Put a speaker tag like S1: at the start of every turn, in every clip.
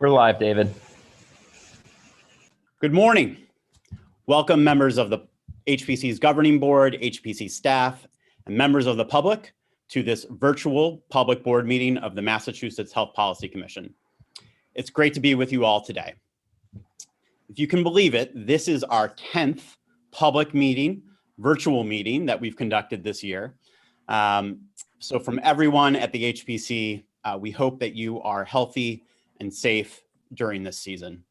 S1: We're live, David.
S2: Good morning. Welcome members of the HPC's governing board, HPC staff, and members of the public to this virtual public board meeting of the Massachusetts Health Policy Commission. It's great to be with you all today. If you can believe it, this is our 10th public meeting, virtual meeting that we've conducted this year. So from everyone at the HPC, we hope that you are healthy and safe during this season.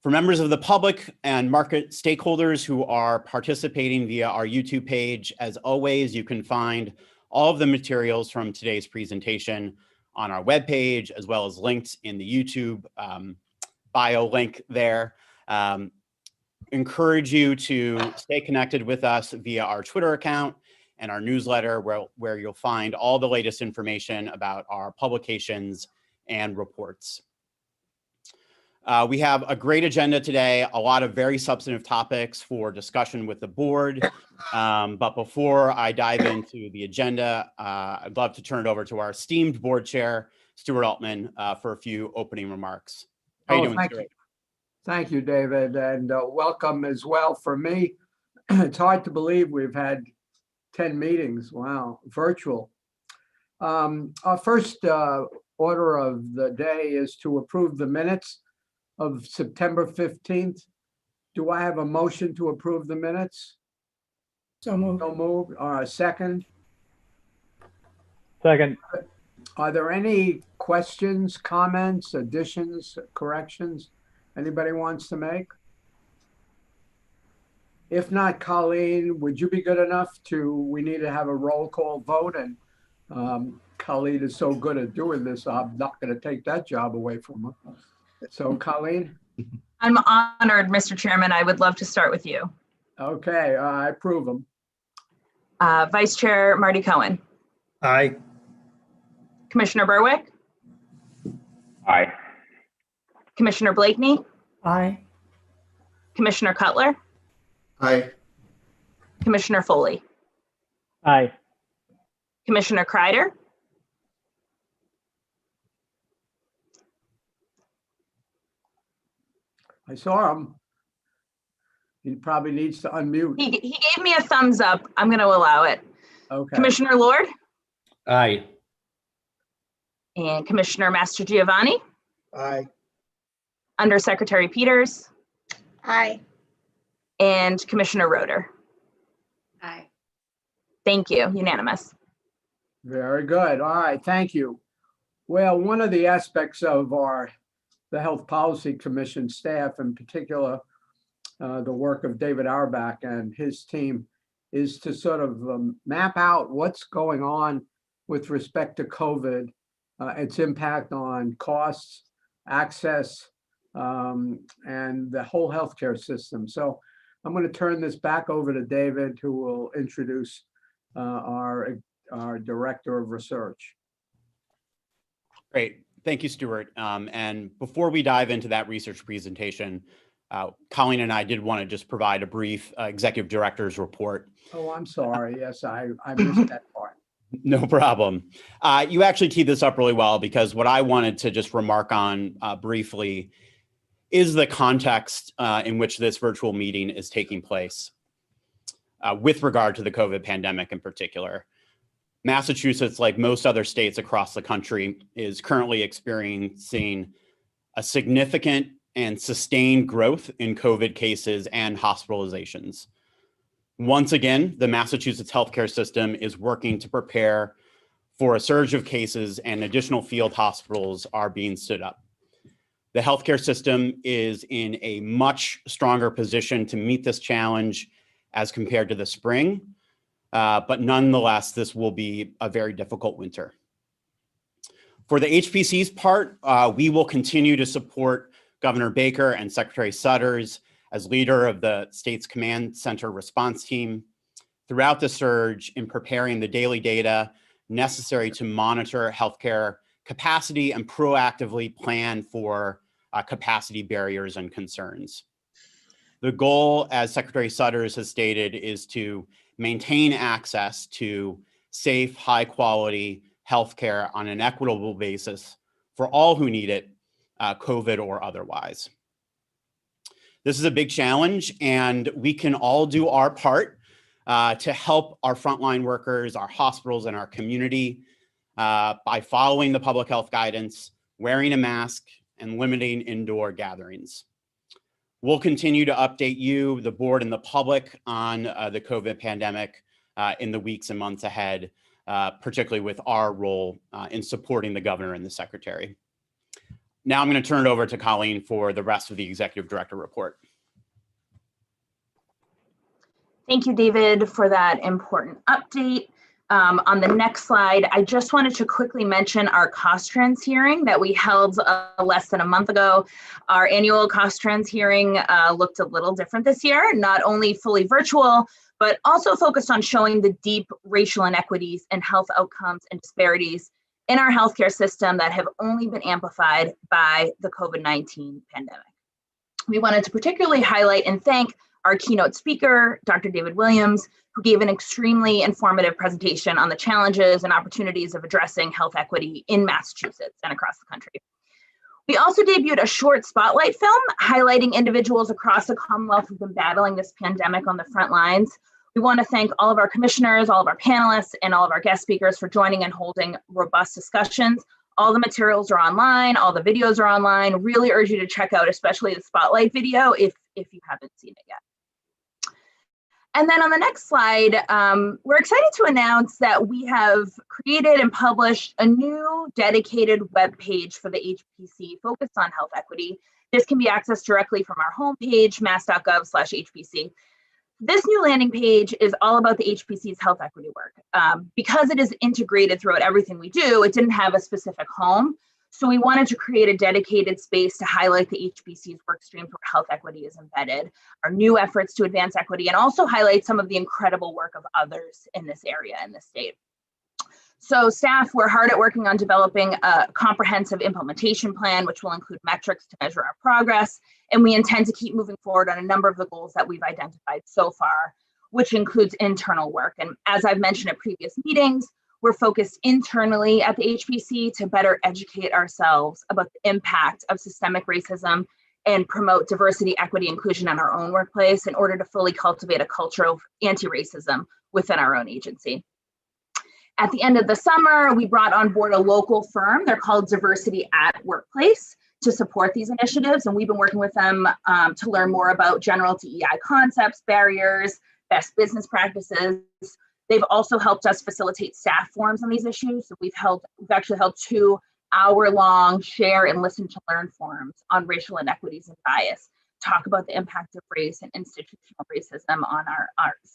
S2: For members of the public and market stakeholders who are participating via our YouTube page, as always, you can find all of the materials from today's presentation on our webpage, as well as linked in the YouTube bio link there. Encourage you to stay connected with us via our Twitter account and our newsletter, where you'll find all the latest information about our publications and reports. We have a great agenda today, a lot of very substantive topics for discussion with the board. But before I dive into the agenda, I'd love to turn it over to our esteemed board chair, Stuart Altman, for a few opening remarks. How are you doing, Stuart?
S3: Thank you, David, and welcome as well from me. It's hard to believe we've had 10 meetings. Wow, virtual. Our first order of the day is to approve the minutes of September 15th. Do I have a motion to approve the minutes?
S4: So moved.
S3: So moved. Second.
S1: Second.
S3: Are there any questions, comments, additions, corrections anybody wants to make? If not, Colleen, would you be good enough we need to have a roll call vote, and Colleen is so good at doing this, I'm not going to take that job away from her. So Colleen?
S4: I'm honored, Mr. Chairman. I would love to start with you.
S3: Okay, I approve them.
S4: Vice Chair Marty Cohen.
S5: Aye.
S4: Commissioner Berwick.
S1: Aye.
S4: Commissioner Blakeney.
S6: Aye.
S4: Commissioner Cutler.
S5: Aye.
S4: Commissioner Foley.
S1: Aye.
S4: Commissioner Kreider.
S3: I saw him. He probably needs to unmute.
S4: He gave me a thumbs up. I'm going to allow it.
S3: Okay.
S4: Commissioner Lord.
S5: Aye.
S4: And Commissioner Mastrogiovanni.
S5: Aye.
S4: Undersecretary Peters.
S6: Aye.
S4: And Commissioner Roeder.
S6: Aye.
S4: Thank you. Unanimous.
S3: Very good. All right, thank you. Well, one of the aspects of the Health Policy Commission staff, in particular, the work of David Auerbach and his team, is to sort of map out what's going on with respect to COVID, its impact on costs, access, and the whole healthcare system. So I'm going to turn this back over to David, who will introduce our Director of Research.
S2: Great. Thank you, Stuart. And before we dive into that research presentation, Colleen and I did want to just provide a brief executive director's report.
S3: Oh, I'm sorry. Yes, I missed that part.
S2: No problem. You actually teed this up really well, because what I wanted to just remark on briefly is the context in which this virtual meeting is taking place with regard to the COVID pandemic in particular. Massachusetts, like most other states across the country, is currently experiencing a significant and sustained growth in COVID cases and hospitalizations. Once again, the Massachusetts healthcare system is working to prepare for a surge of cases, and additional field hospitals are being stood up. The healthcare system is in a much stronger position to meet this challenge as compared to the spring. But nonetheless, this will be a very difficult winter. For the HPC's part, we will continue to support Governor Baker and Secretary Sutters as leader of the state's command center response team throughout the surge in preparing the daily data necessary to monitor healthcare capacity and proactively plan for capacity barriers and concerns. The goal, as Secretary Sutters has stated, is to maintain access to safe, high quality healthcare on an equitable basis for all who need it, COVID or otherwise. This is a big challenge, and we can all do our part to help our frontline workers, our hospitals, and our community by following the public health guidance, wearing a mask, and limiting indoor gatherings. We'll continue to update you, the board, and the public on the COVID pandemic in the weeks and months ahead, particularly with our role in supporting the governor and the secretary. Now I'm going to turn it over to Colleen for the rest of the executive director report.
S4: Thank you, David, for that important update. On the next slide, I just wanted to quickly mention our cost trends hearing that we held less than a month ago. Our annual cost trends hearing looked a little different this year, not only fully virtual, but also focused on showing the deep racial inequities and health outcomes and disparities in our healthcare system that have only been amplified by the COVID-19 pandemic. We wanted to particularly highlight and thank our keynote speaker, Dr. David Williams, who gave an extremely informative presentation on the challenges and opportunities of addressing health equity in Massachusetts and across the country. We also debuted a short spotlight film highlighting individuals across the Commonwealth who've been battling this pandemic on the front lines. We want to thank all of our commissioners, all of our panelists, and all of our guest speakers for joining and holding robust discussions. All the materials are online, all the videos are online. Really urge you to check out, especially the spotlight video if you haven't seen it yet. And then on the next slide, we're excited to announce that we have created and published a new dedicated web page for the HPC focused on health equity. This can be accessed directly from our homepage, mass.gov/HPC. This new landing page is all about the HPC's health equity work. Because it is integrated throughout everything we do, it didn't have a specific home. So we wanted to create a dedicated space to highlight the HPC's work streams where health equity is embedded, our new efforts to advance equity, and also highlight some of the incredible work of others in this area in the state. So staff, we're hard at working on developing a comprehensive implementation plan, which will include metrics to measure our progress. And we intend to keep moving forward on a number of the goals that we've identified so far, which includes internal work. And as I've mentioned at previous meetings, we're focused internally at the HPC to better educate ourselves about the impact of systemic racism and promote diversity, equity, inclusion in our own workplace in order to fully cultivate a culture of anti-racism within our own agency. At the end of the summer, we brought on board a local firm. They're called Diversity at Workplace to support these initiatives. And we've been working with them to learn more about general DEI concepts, barriers, best business practices. They've also helped us facilitate staff forums on these issues. So we've actually held 2 hour-long share and listen to learn forums on racial inequities and bias, talk about the impact of race and institutional racism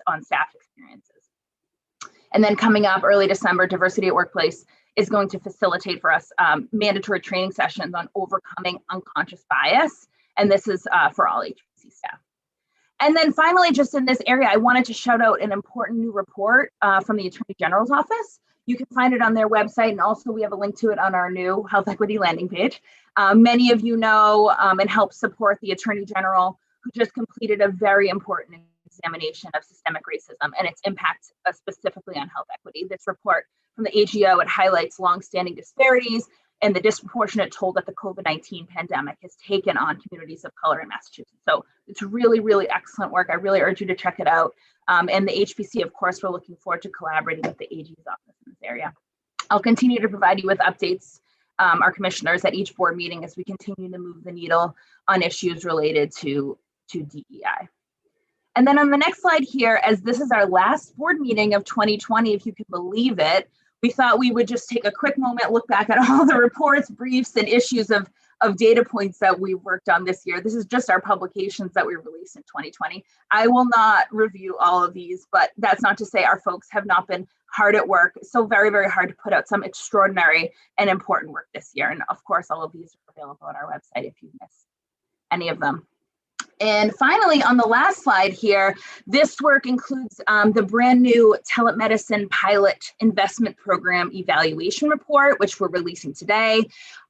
S4: on staff experiences. And then coming up early December, Diversity at Workplace is going to facilitate for us mandatory training sessions on overcoming unconscious bias. And this is for all HPC staff. And then finally, just in this area, I wanted to shout out an important new report from the Attorney General's office. You can find it on their website, and also we have a link to it on our new health equity landing page. Many of you know and help support the Attorney General, who just completed a very important examination of systemic racism and its impact specifically on health equity. This report from the AGO, it highlights longstanding disparities and the disproportionate toll that the COVID-19 pandemic has taken on communities of color in Massachusetts. So it's really, really excellent work. I really urge you to check it out. And the HPC, of course, we're looking forward to collaborating with the AG's office in this area. I'll continue to provide you with updates, our commissioners at each board meeting as we continue to move the needle on issues related to DEI. And then on the next slide here, as this is our last board meeting of 2020, if you can believe it, we thought we would just take a quick moment, look back at all the reports, briefs, and issues of data points that we worked on this year. This is just our publications that we released in 2020. I will not review all of these, but that's not to say our folks have not been hard at work. So very, very hard to put out some extraordinary and important work this year. And of course, all of these are available on our website if you missed any of them. And finally, on the last slide here, this work includes the brand new telemedicine pilot investment program evaluation report, which we're releasing today.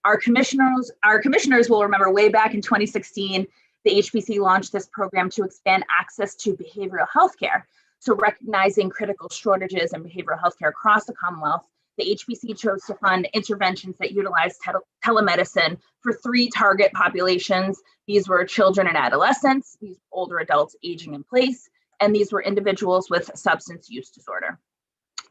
S4: Our commissioners will remember way back in 2016, the HPC launched this program to expand access to behavioral health care. So recognizing critical shortages in behavioral health care across the Commonwealth, the HPC chose to fund interventions that utilize telemedicine for 3 target populations. These were children and adolescents, these older adults aging in place, and these were individuals with substance use disorder.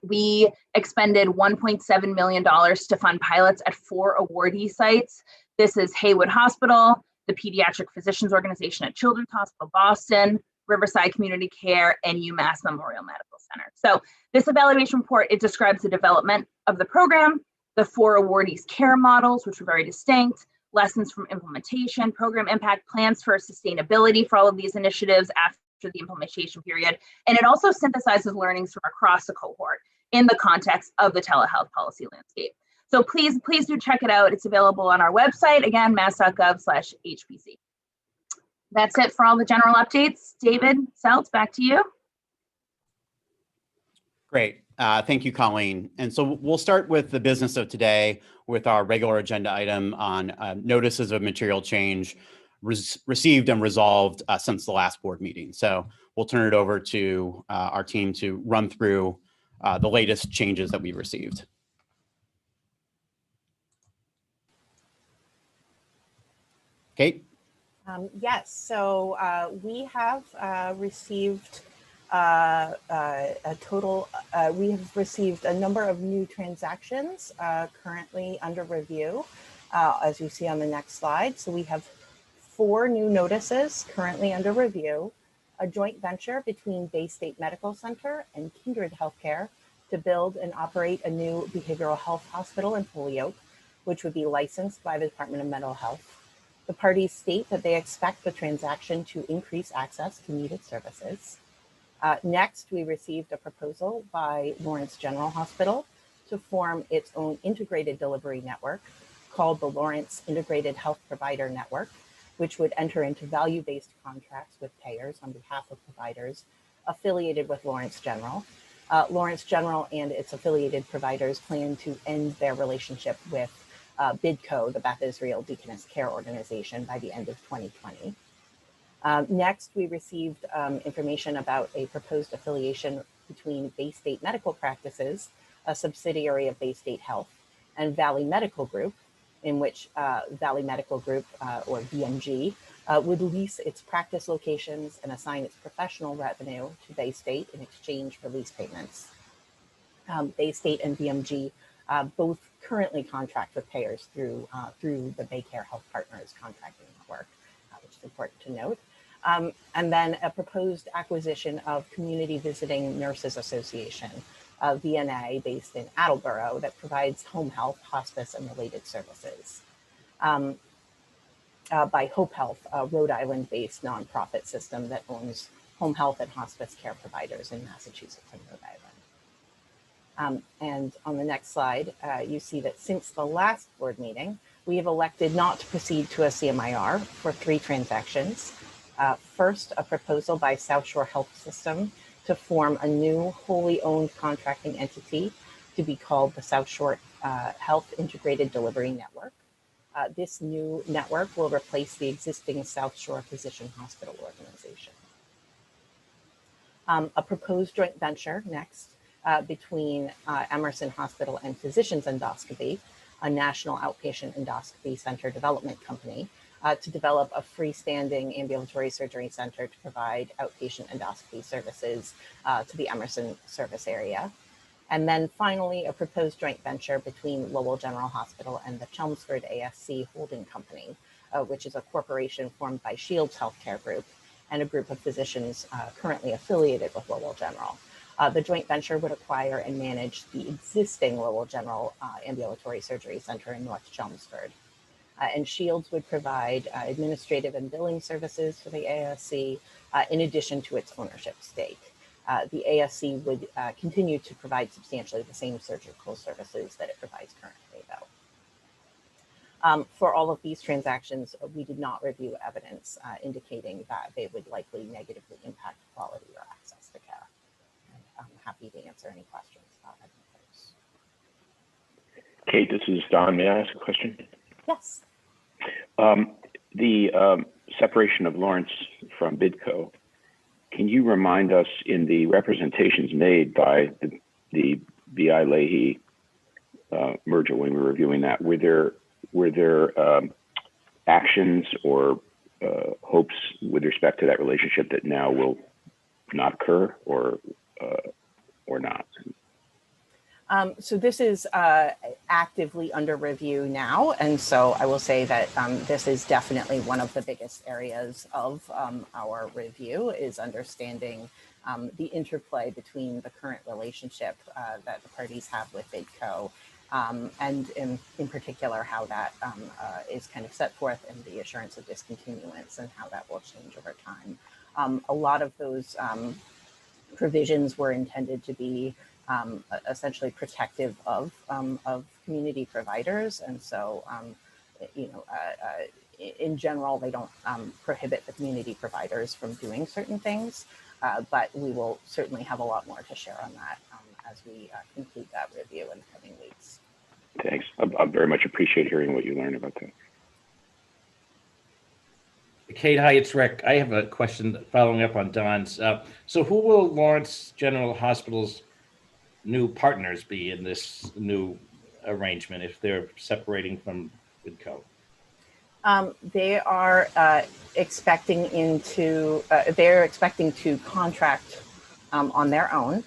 S4: We expended $1.7 million to fund pilots at 4 awardee sites. This is Haywood Hospital, the Pediatric Physicians Organization at Children's Hospital Boston, Riverside Community Care, and UMass Memorial Medical Center. So this evaluation report, it describes the development of the program, the 4 awardees' care models, which were very distinct, lessons from implementation, program impact, plans for sustainability for all of these initiatives after the implementation period. And it also synthesizes learnings from across the cohort in the context of the telehealth policy landscape. So please do check it out. It's available on our website, again, mass.gov/HPC. That's it for all the general updates. David Seltz, back to you.
S2: Great. Thank you, Colleen. And so we'll start with the business of today with our regular agenda item on notices of material change received and resolved since the last board meeting. So we'll turn it over to our team to run through the latest changes that we received. Kate?
S7: Yes, so we have received a total, we have received a number of new transactions currently under review, as you see on the next slide. So we have 4 new notices currently under review, a joint venture between Bay State Medical Center and Kindred Healthcare to build and operate a new behavioral health hospital in Holyoke, which would be licensed by the Department of Mental Health. The parties state that they expect the transaction to increase access to needed services. Next, we received a proposal by Lawrence General Hospital to form its own integrated delivery network called the Lawrence Integrated Health Provider Network, which would enter into value-based contracts with payers on behalf of providers affiliated with Lawrence General. Lawrence General and its affiliated providers plan to end their relationship with BIDCO, the Beth Israel Deaconess Care Organization, by the end of 2020. Next, we received information about a proposed affiliation between Bay State Medical Practices, a subsidiary of Bay State Health, and Valley Medical Group, in which Valley Medical Group, or VMG, would lease its practice locations and assign its professional revenue to Bay State in exchange for lease payments. Bay State and VMG both currently contract with payers through the Baycare Health Partners contracting network, which is important to note. And then a proposed acquisition of Community Visiting Nurses Association, VNA, based in Attleboro, that provides home health, hospice, and related services. By Hope Health, a Rhode Island-based nonprofit system that owns home health and hospice care providers in Massachusetts and Rhode Island. And on the next slide, you see that since the last board meeting, we have elected not to proceed to a CMIR for 3 transactions. First, a proposal by South Shore Health System to form a new wholly owned contracting entity to be called the South Shore Health Integrated Delivery Network. This new network will replace the existing South Shore Physician Hospital Organization. A proposed joint venture next between Emerson Hospital and Physicians Endoscopy, a national outpatient endoscopy center development company, to develop a freestanding ambulatory surgery center to provide outpatient endoscopy services to the Emerson service area. And then finally, a proposed joint venture between Lowell General Hospital and the Chelmsford ASC Holding Company, which is a corporation formed by Shields Healthcare Group and a group of physicians currently affiliated with Lowell General. The joint venture would acquire and manage the existing Lowell General Ambulatory Surgery Center in North Chelmsford. And Shields would provide administrative and billing services for the ASC in addition to its ownership stake. The ASC would continue to provide substantially the same surgical services that it provides currently, though. For all of these transactions, we did not review evidence indicating that they would likely negatively impact quality or access to care. And I'm happy to answer any questions about any of those.
S1: Kate, this is Don. May I ask a question?
S7: Yes.
S1: The separation of Lawrence from BIDCO, can you remind us in the representations made by the B.I. Leahy merger, when we were reviewing that, were there actions or hopes with respect to that relationship that now will not occur, or not?
S7: So this is actively under review now. And so I will say that this is definitely one of the biggest areas of our review, is understanding the interplay between the current relationship that the parties have with BidCo, and in particular, how that is kind of set forth in the assurance of discontinuance and how that will change over time. A lot of those provisions were intended to be essentially protective of community providers. And so, in general, they don't prohibit the community providers from doing certain things, but we will certainly have a lot more to share on that as we conclude that review in the coming weeks.
S1: Thanks. I very much appreciate hearing what you learned about that.
S5: Kate, hi, it's Rick. I have a question following up on Don's. So who will Lawrence General Hospital's new partners be in this new arrangement if they're separating from BidCo?
S7: They are expecting to contract on their own.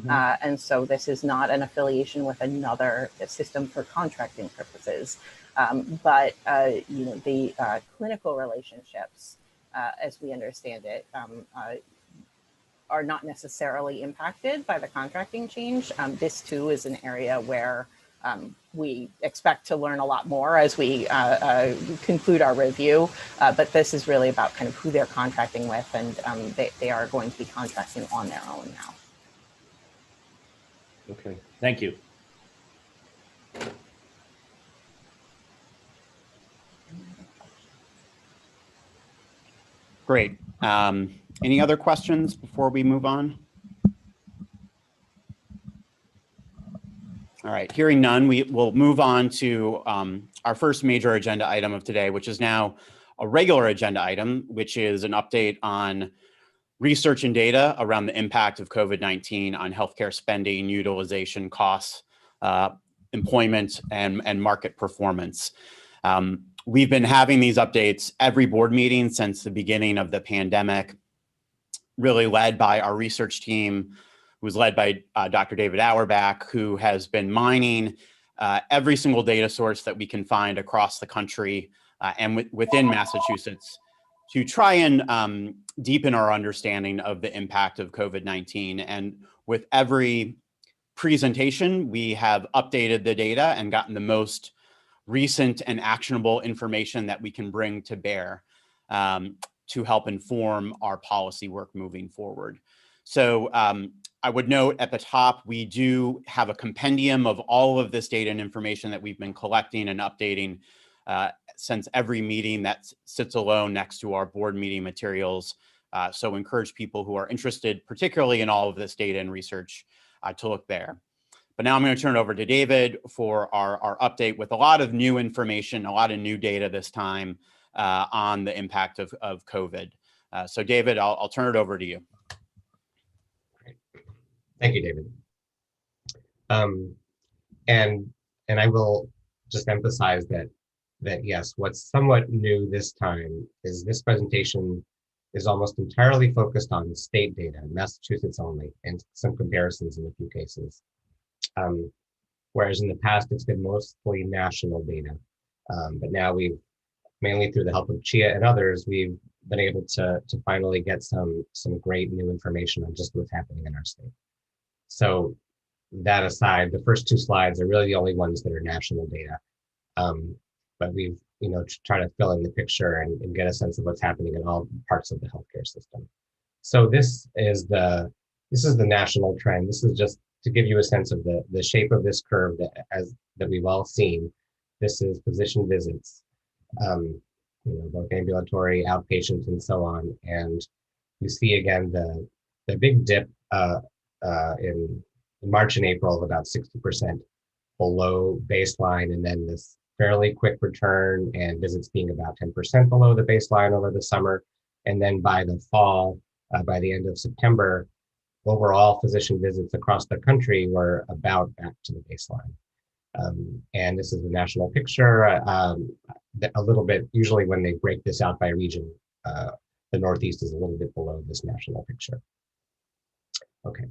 S7: And so this is not an affiliation with another system for contracting purposes. But the clinical relationships, as we understand it, are not necessarily impacted by the contracting change. This too is an area where we expect to learn a lot more as we conclude our review. But this is really about kind of who they're contracting with, and they are going to be contracting on their own now.
S5: Okay, thank you.
S2: Great. Any other questions before we move on? All right, hearing none, we will move on to our first major agenda item of today, which is now a regular agenda item, which is an update on research and data around the impact of COVID-19 on healthcare spending, utilization, costs, employment, and market performance. We've been having these updates every board meeting since the beginning of the pandemic, really led by our research team, who's led by Dr. David Auerbach, who has been mining every single data source that we can find across the country and within Massachusetts to try and deepen our understanding of the impact of COVID-19. And with every presentation, we have updated the data and gotten the most recent and actionable information that we can bring to bear to help inform our policy work moving forward. So I would note at the top, we do have a compendium of all of this data and information that we've been collecting and updating since every meeting that sits alone next to our board meeting materials. So encourage people who are interested, particularly in all of this data and research, to look there. But now I'm going to turn it over to David for our update with a lot of new information, a lot of new data this time on the impact of COVID. So David, I'll turn it over to you.
S8: Great. Thank you, David. And I will just emphasize that yes, what's somewhat new this time is this presentation is almost entirely focused on state data, Massachusetts only, and some comparisons in a few cases. Whereas in the past, it's been mostly national data. But now we've, mainly through the help of Chia and others, we've been able to finally get some great new information on just what's happening in our state. So that aside, the first two slides are really the only ones that are national data. But we've, try to fill in the picture and get a sense of what's happening in all parts of the healthcare system. So this is the national trend. This is just to give you a sense of the shape of this curve that we've all seen. This is physician visits, both ambulatory, outpatient, and so on. And you see again the big dip in March and April of about 60% below baseline, and then this fairly quick return and visits being about 10% below the baseline over the summer. And then by the fall, by the end of September, overall physician visits across the country were about back to the baseline. And this is the national picture. A little bit, usually when they break this out by region, the Northeast is a little bit below this national picture. Okay,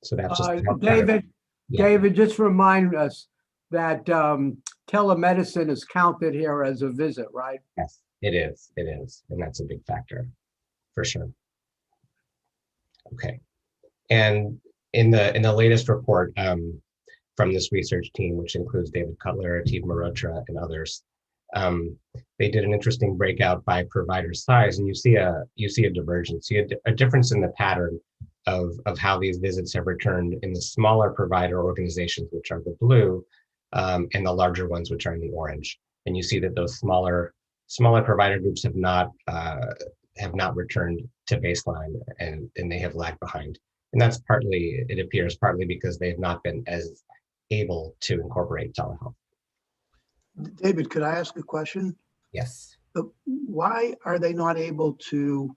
S8: so that's just
S3: David,
S8: yeah.
S3: David, just remind us that telemedicine is counted here as a visit, right?
S8: Yes, it is, and that's a big factor for sure. Okay, and in the latest report from this research team, which includes David Cutler, Ativ Mehrotra, and others, they did an interesting breakout by provider size, and you see a divergence, a difference in the pattern of how these visits have returned in the smaller provider organizations, which are the blue, and the larger ones, which are in the orange. And you see that those smaller provider groups have not returned to baseline, and they have lagged behind. And that's partly, it appears, partly because they have not been as able to incorporate telehealth.
S9: David, could I ask a question?
S8: Yes.
S9: Why are they not able to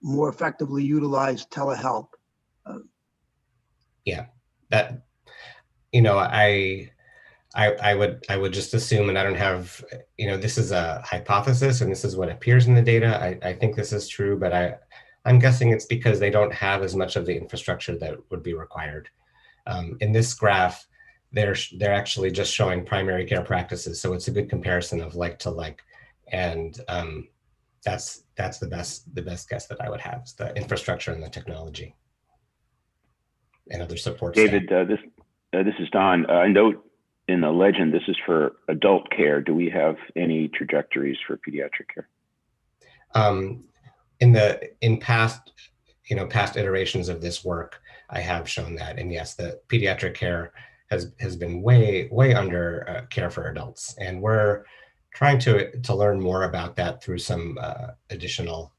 S9: more effectively utilize telehealth?
S8: Yeah, that, I would just assume, and I don't have, this is a hypothesis and this is what appears in the data. I think this is true, but I'm guessing it's because they don't have as much of the infrastructure that would be required. In this graph, they're actually just showing primary care practices, so it's a good comparison of like to like, and that's the best guess that I would have, is the infrastructure and the technology and other support.
S1: David, this is Don. I note in the legend this is for adult care. Do we have any trajectories for pediatric care?
S8: In past iterations of this work, I have shown that, and yes, the pediatric care has been way under care for adults, and we're trying to learn more about that through some additional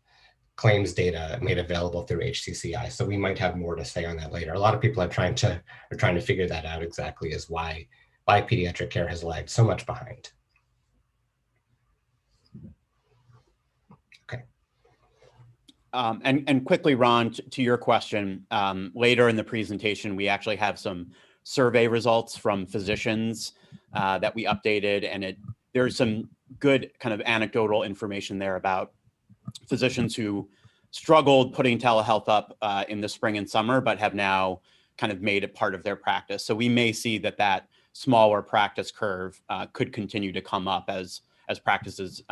S8: claims data made available through HCCI. So we might have more to say on that later. A lot of people are trying to figure that out exactly, as why pediatric care has lagged so much behind. Okay.
S2: And quickly, Ron, to your question, later in the presentation, we actually have some survey results from physicians that we updated, and there's some good kind of anecdotal information there about physicians who struggled putting telehealth up in the spring and summer, but have now kind of made it part of their practice. So we may see that smaller practice curve could continue to come up as practices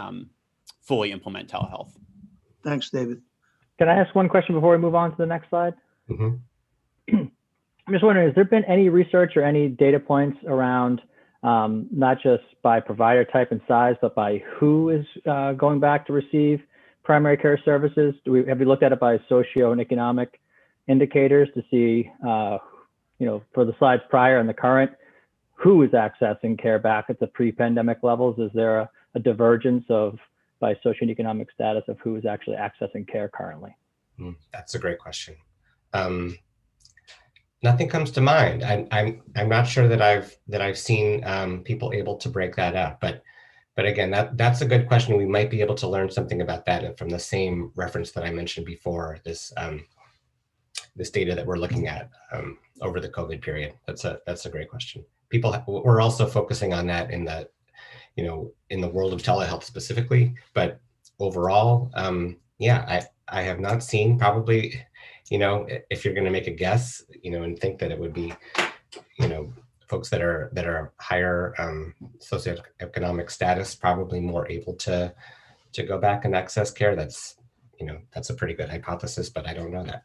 S2: fully implement telehealth.
S9: Thanks, David.
S10: Can I ask one question before we move on to the next slide?
S8: Mm-hmm.
S10: I'm just wondering, has there been any research or any data points around not just by provider type and size, but by who is going back to receive primary care services? Have we looked at it by socio and economic indicators to see, for the slides prior and the current, who is accessing care back at the pre-pandemic levels? Is there a divergence by socioeconomic status of who is actually accessing care currently?
S8: That's a great question. Nothing comes to mind. I'm not sure that I've seen people able to break that up, but again, that's a good question. We might be able to learn something about that from the same reference that I mentioned before, this data that we're looking at over the COVID period. That's a great question. We're also focusing on that in the world of telehealth specifically, but overall, yeah, I have not seen, probably, if you're going to make a guess, and think that it would be, folks that are higher socioeconomic status, probably more able to go back and access care. That's a pretty good hypothesis, but I don't know that.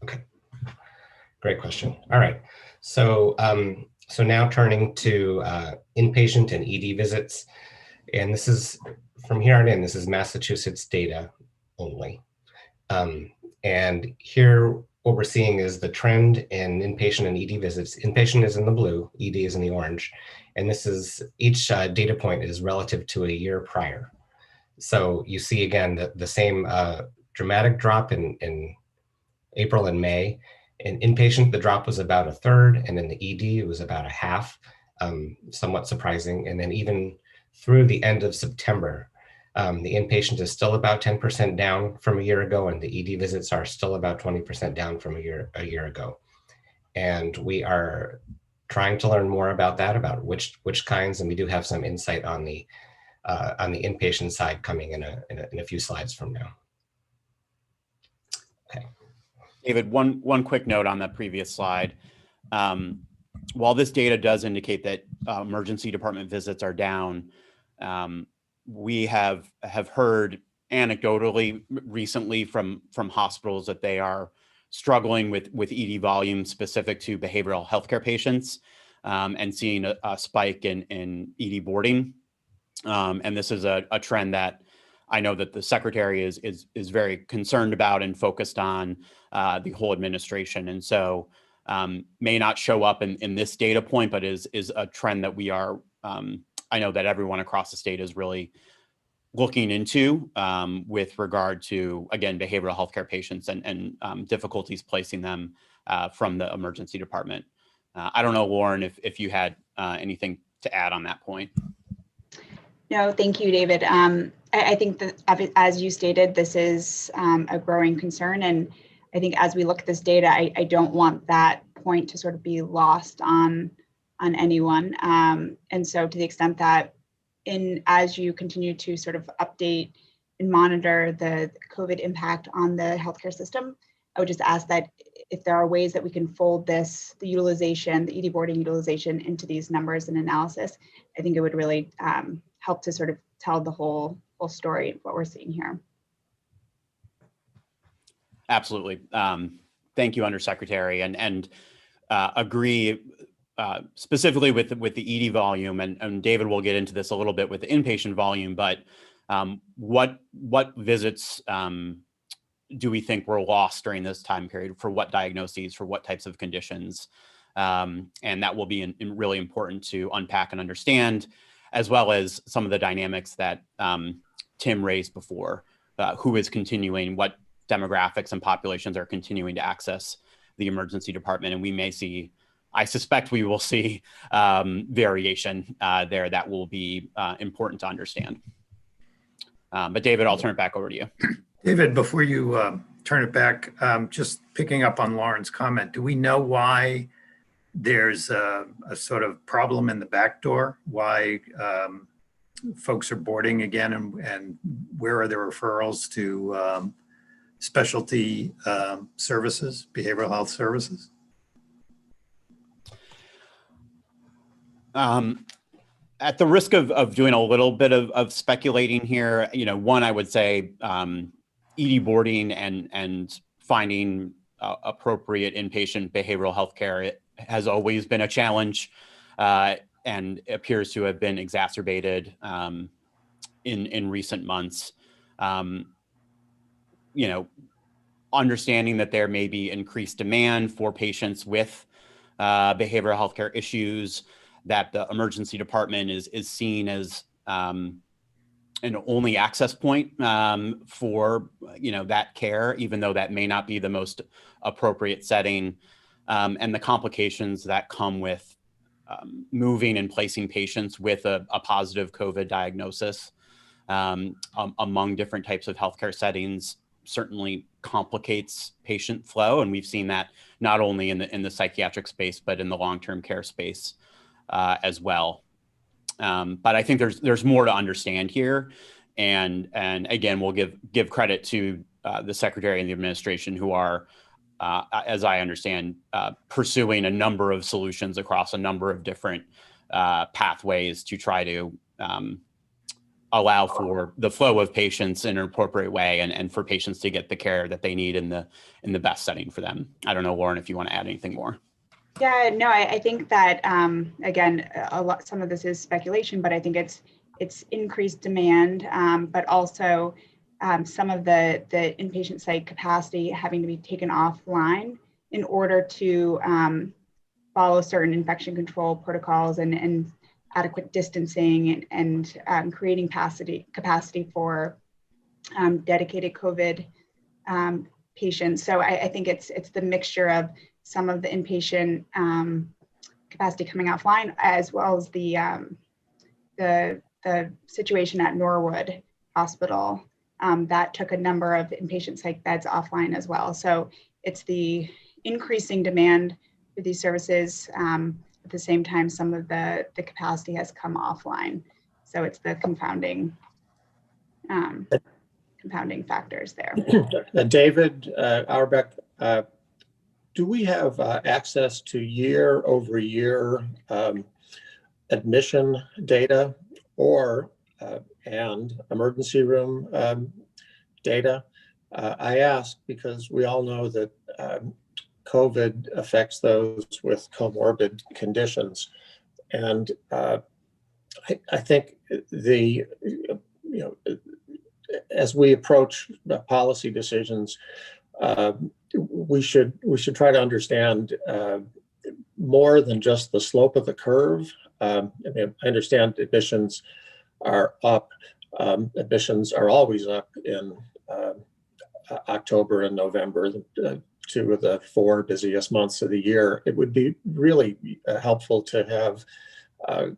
S8: Okay, great question. All right, so now turning to inpatient and ED visits, and this is from here on in. This is Massachusetts data only, and here what we're seeing is the trend in inpatient and ED visits. Inpatient is in the blue, ED is in the orange, and this is each data point is relative to a year prior. So you see again the same dramatic drop in April and May. In inpatient, the drop was about a third, and in the ED, it was about a half, somewhat surprising. And then even through the end of September, the inpatient is still about 10% down from a year ago, and the ED visits are still about 20% down from a year ago. And we are trying to learn more about that, about which kinds, and we do have some insight on the inpatient side coming in a few slides from now. Okay.
S2: David, one quick note on that previous slide. While this data does indicate that emergency department visits are down, we have heard anecdotally recently from hospitals that they are struggling with ED volume specific to behavioral healthcare patients, and seeing a spike in ED boarding. And this is a trend that I know that the secretary is very concerned about and focused on, the whole administration. And so may not show up in this data point, but is a trend that we are, I know that everyone across the state is really looking into, with regard to, again, behavioral healthcare patients and difficulties placing them from the emergency department. I don't know, Lauren, if you had anything to add on that point.
S11: No, thank you, David. I think that, as you stated, this is a growing concern. And I think as we look at this data, I don't want that point to sort of be lost on anyone. And so to the extent that as you continue to sort of update and monitor the COVID impact on the healthcare system, I would just ask that if there are ways that we can fold the utilization, the ED boarding utilization into these numbers and analysis, I think it would really help to sort of tell the whole story of what we're seeing here.
S2: Absolutely. Thank you, Undersecretary, and agree specifically with the ED volume, and David will get into this a little bit with the inpatient volume, but what visits do we think were lost during this time period, for what diagnoses, for what types of conditions? And that will be really important to unpack and understand, as well as some of the dynamics that Tim raised before, who is continuing, what demographics and populations are continuing to access the emergency department. And we may see, I suspect we will see variation there that will be important to understand. But David, I'll turn it back over to you.
S12: David, before you turn it back, just picking up on Lauren's comment, do we know why there's a sort of problem in the back door? Why folks are boarding again, and where are the referrals to specialty services, behavioral health services?
S2: At the risk of doing a little bit of speculating here, one, I would say ED boarding and finding appropriate inpatient behavioral health care has always been a challenge, and appears to have been exacerbated in recent months. Understanding that there may be increased demand for patients with behavioral health care issues, that the emergency department is seen as an only access point for that care, even though that may not be the most appropriate setting, and the complications that come with moving and placing patients with a positive COVID diagnosis among different types of healthcare settings certainly complicates patient flow, and we've seen that not only in the psychiatric space but in the long-term care space as well. But I think there's more to understand here, and again, we'll give credit to the Secretary and the administration, who are, as I understand, pursuing a number of solutions across a number of different pathways to try to allow for the flow of patients in an appropriate way, and for patients to get the care that they need in the best setting for them. I don't know, Lauren, if you want to add anything more.
S11: Yeah, no, I think that, again, some of this is speculation, but I think it's increased demand, but also some of the inpatient site capacity having to be taken offline in order to follow certain infection control protocols and adequate distancing and creating capacity for dedicated COVID patients. So I think it's the mixture of some of the inpatient capacity coming offline, as well as the situation at Norwood Hospital that took a number of inpatient psych beds offline as well. So it's the increasing demand for these services. At the same time, some of the capacity has come offline. So it's the confounding factors there.
S13: David Auerbach, do we have access to year-over-year admission data or and emergency room data? I ask because we all know that COVID affects those with comorbid conditions, and I think as we approach the policy decisions, we should try to understand more than just the slope of the curve. I understand admissions are up. Admissions are always up in October and November, two of the 4 busiest months of the year. It would be really helpful to have a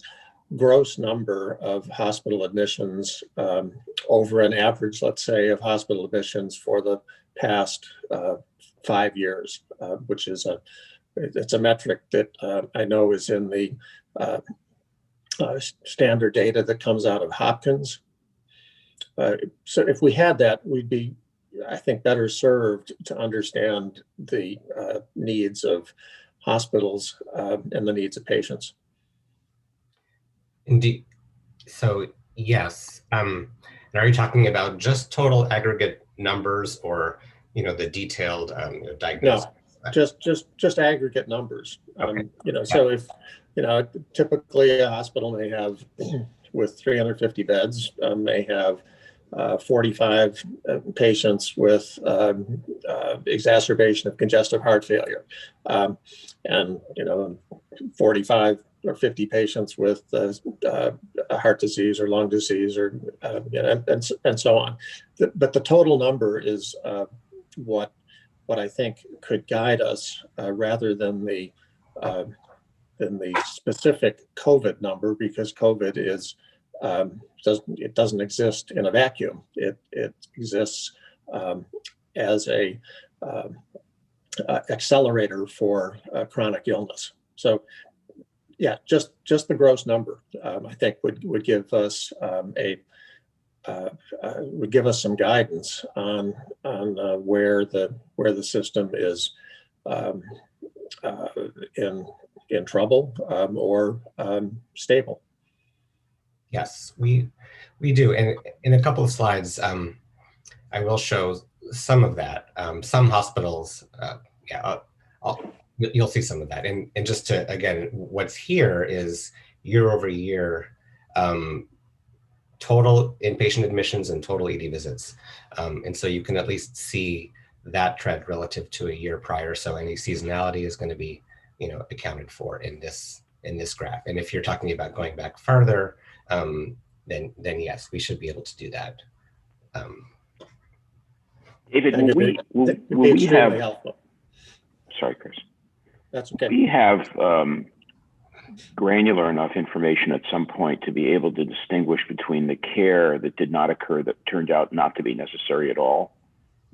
S13: gross number of hospital admissions over an average, let's say, of hospital admissions for the past 5 years, which is it's a metric that I know is in the standard data that comes out of Hopkins. So if we had that, we'd be, I think, better served to understand the needs of hospitals and the needs of patients.
S8: Indeed. So yes. And are you talking about just total aggregate numbers, or the detailed diagnosis?
S13: No, just aggregate numbers.
S8: Okay.
S13: So if typically a hospital may have, with 350 beds, may have 45 patients with exacerbation of congestive heart failure, and 45 or 50 patients with heart disease or lung disease, or and so on. But the total number is what I think could guide us, rather than the specific COVID number, because COVID is doesn't exist in a vacuum. It exists as a accelerator for chronic illness. So yeah, just the gross number, I think would give us some guidance on where the system is in trouble or stable.
S8: Yes, we do, and in a couple of slides, I will show some of that. Some hospitals, you'll see some of that, and just to, again, what's here is year over year total inpatient admissions and total ED visits, and so you can at least see that trend relative to a year prior. So any seasonality is going to be accounted for in this graph. And if you're talking about going back further, then yes, we should be able to do that.
S1: David, will we have? Helpful. Sorry, Chris.
S13: That's okay.
S1: We have granular enough information at some point to be able to distinguish between the care that did not occur that turned out not to be necessary at all,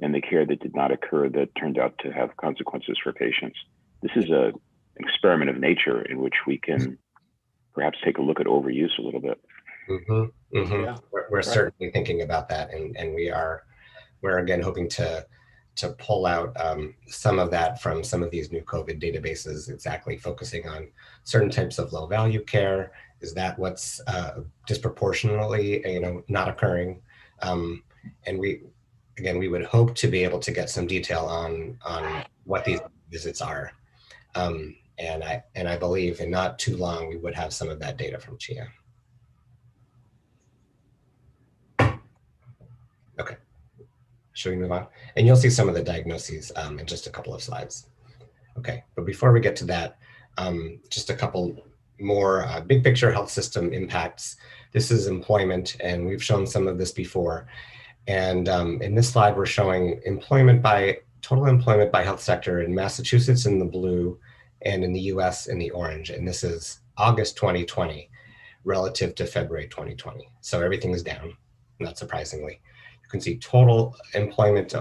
S1: and the care that did not occur that turned out to have consequences for patients. This is an experiment of nature in which we can perhaps take a look at overuse a little bit.
S8: Mm-hmm, mm-hmm. Yeah, we're certainly thinking about that, and we're again hoping to pull out some of that from some of these new COVID databases, exactly focusing on certain types of low value care. Is that what's disproportionately not occurring? And we would hope to be able to get some detail on what these visits are. And I believe in not too long, we would have some of that data from CHIA. Okay, should we move on? And you'll see some of the diagnoses in just a couple of slides. Okay, but before we get to that, just a couple more big picture health system impacts. This is employment, and we've shown some of this before. And in this slide, we're showing total employment by health sector in Massachusetts in the blue, and in the US in the orange. And this is August 2020 relative to February 2020. So everything is down, not surprisingly. You can see total employment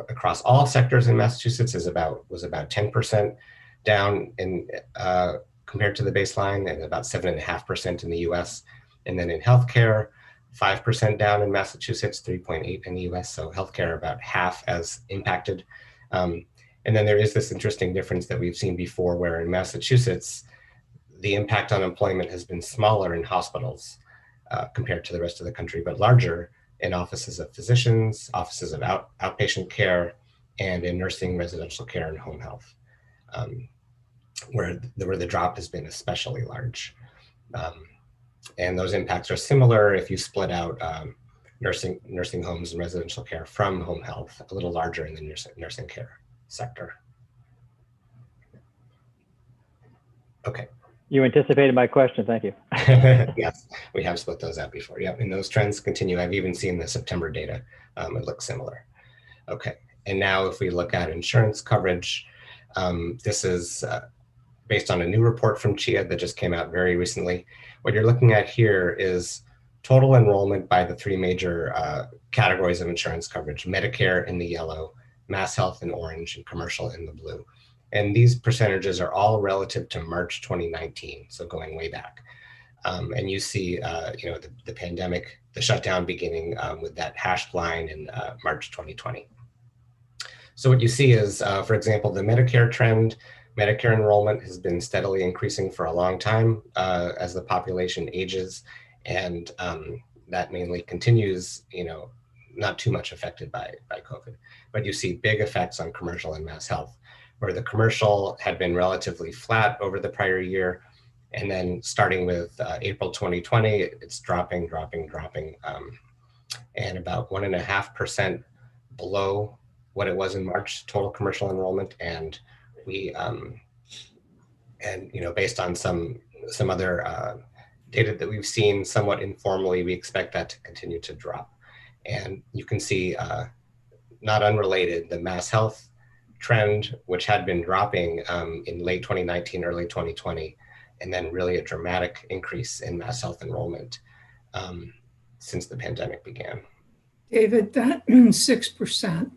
S8: across all sectors in Massachusetts was about 10% down in compared to the baseline, and about 7.5% in the US. And then in healthcare, 5% down in Massachusetts, 3.8 in the US. So healthcare about half as impacted. And then there is this interesting difference that we've seen before, where in Massachusetts, the impact on employment has been smaller in hospitals compared to the rest of the country, but larger in offices of physicians, offices of outpatient care, and in nursing, residential care, and home health, where the drop has been especially large. And those impacts are similar if you split out nursing homes and residential care from home health, a little larger in the nursing care sector. Okay.
S10: You anticipated my question, thank you.
S8: Yes, we have split those out before. Yep, and those trends continue. I've even seen the September data. It looks similar. Okay, and now if we look at insurance coverage, this is based on a new report from CHIA that just came out very recently. What you're looking at here is total enrollment by the three major categories of insurance coverage: Medicare in the yellow, Mass Health in orange, and commercial in the blue. And these percentages are all relative to March 2019, so going way back. And you see, the pandemic, the shutdown beginning with that hashed line in March 2020. So what you see is, for example, the Medicare trend. Medicare enrollment has been steadily increasing for a long time as the population ages, and that mainly continues, not too much affected by COVID. But you see big effects on commercial and Mass Health, where the commercial had been relatively flat over the prior year. And then starting with April 2020, it's dropping, and about 1.5% below what it was in March, total commercial enrollment. And we, based on some other data that we've seen somewhat informally, we expect that to continue to drop. And you can see, not unrelated, the Mass Health trend, which had been dropping in late 2019, early 2020, and then really a dramatic increase in Mass Health enrollment since the pandemic began.
S14: David, that 6%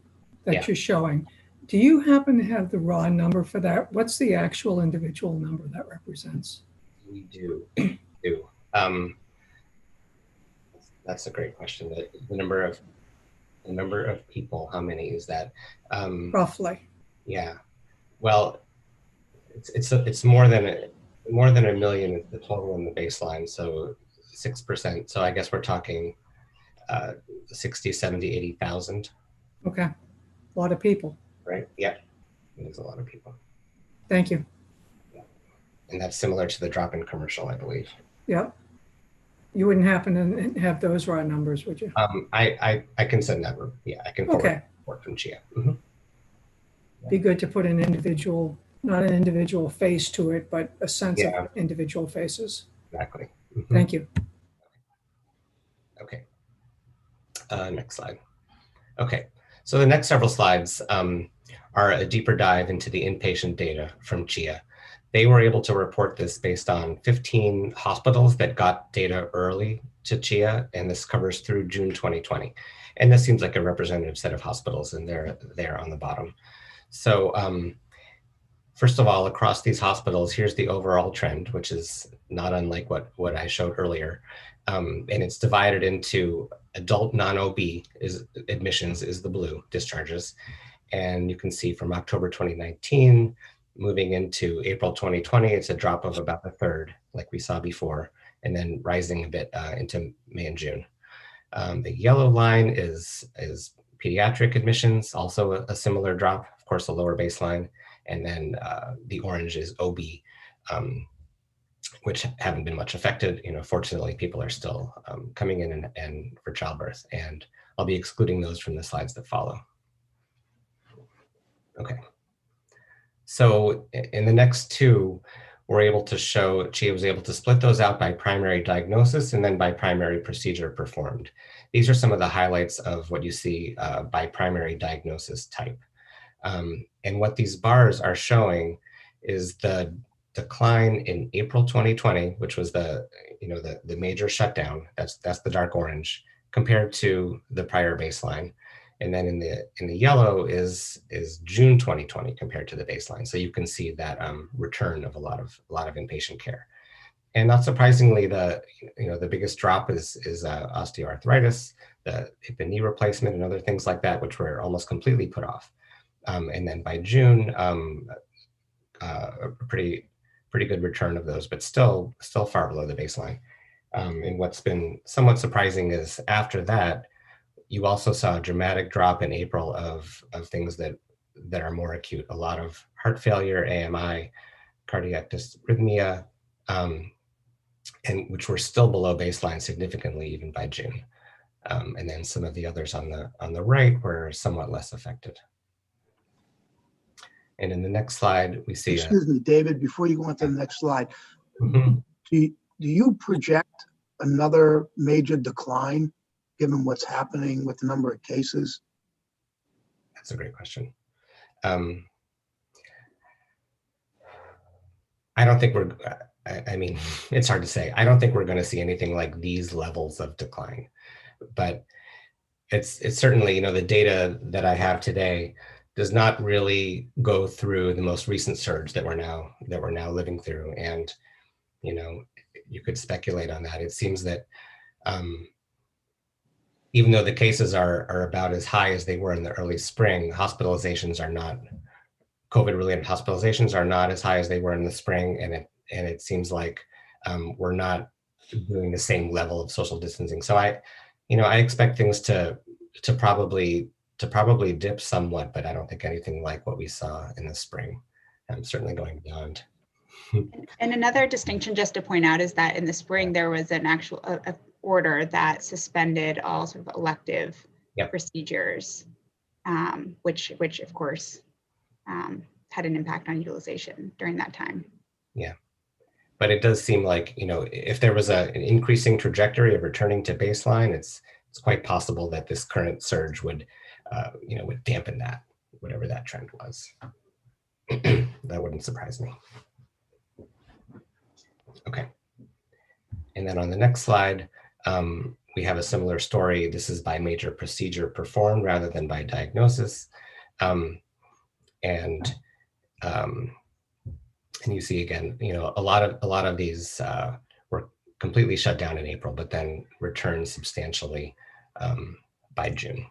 S14: that you're showing, do you happen to have the raw number for that? What's the actual individual number that represents?
S8: We do. That's a great question. The number of people, how many is that?
S14: Roughly.
S8: Yeah. Well, it's more than a million is the total in the baseline. So 6%. So I guess we're talking 60, 70, 80,000.
S14: Okay. A lot of people.
S8: Right. Yeah. There's a lot of people.
S14: Thank you.
S8: Yeah. And that's similar to the drop in commercial, I believe.
S14: Yep. You wouldn't happen to have those raw numbers, would you?
S8: I can send that. Yeah, I can forward report from CHIA. Mm-hmm.
S14: Be good to put an individual, not an individual face to it, but a sense of individual faces.
S8: Exactly. Mm-hmm.
S14: Thank you.
S8: Okay. Next slide. Okay. So the next several slides are a deeper dive into the inpatient data from CHIA. They were able to report this based on 15 hospitals that got data early to CHIA, and this covers through June 2020. And this seems like a representative set of hospitals, and they're there on the bottom. So first of all, across these hospitals, here's the overall trend, which is not unlike what I showed earlier. And it's divided into adult non-OB admissions is the blue, discharges. And you can see from October 2019, moving into April 2020, it's a drop of about a third, like we saw before, and then rising a bit into May and June. The yellow line is pediatric admissions, also a similar drop, of course, a lower baseline. And then the orange is OB, which haven't been much affected. Fortunately, people are still coming in and for childbirth, and I'll be excluding those from the slides that follow. Okay. So in the next two, we're able to show, CHIA was able to split those out by primary diagnosis and then by primary procedure performed. These are some of the highlights of what you see by primary diagnosis type. And what these bars are showing is the decline in April 2020, which was the major shutdown. That's the dark orange compared to the prior baseline. And then in the yellow is June 2020 compared to the baseline. So you can see that return of a lot of inpatient care. And not surprisingly, the biggest drop is osteoarthritis, the hip and knee replacement, and other things like that, which were almost completely put off. And then by June, a pretty good return of those, but still far below the baseline. And what's been somewhat surprising is after that, you also saw a dramatic drop in April of things that are more acute. A lot of heart failure, AMI, cardiac dysrhythmia, and which were still below baseline significantly even by June. And then some of the others on the right were somewhat less affected. And in the next slide, we see.
S9: Excuse me, David, before you go on to the next slide,
S8: Mhm.
S9: do you project another major decline given what's happening with the number of cases?
S8: That's a great question. I don't think I mean, it's hard to say. I don't think we're going to see anything like these levels of decline, but it's certainly, the data that I have today does not really go through the most recent surge that we're now living through. And, you could speculate on that. It seems that even though the cases are about as high as they were in the early spring, hospitalizations are not, COVID-related hospitalizations are not as high as they were in the spring. And it seems like we're not doing the same level of social distancing. So I expect things to probably dip somewhat, but I don't think anything like what we saw in the spring. I'm certainly going beyond.
S11: And another distinction just to point out is that in the spring, there was an actual order that suspended all sort of elective procedures, which of course had an impact on utilization during that time.
S8: Yeah, but it does seem like, if there was an increasing trajectory of returning to baseline, it's quite possible that this current surge would dampen that, whatever that trend was. That wouldn't surprise me. Okay. And then on the next slide, we have a similar story. This is by major procedure performed rather than by diagnosis. And you see again, a lot of these were completely shut down in April, but then returned substantially by June.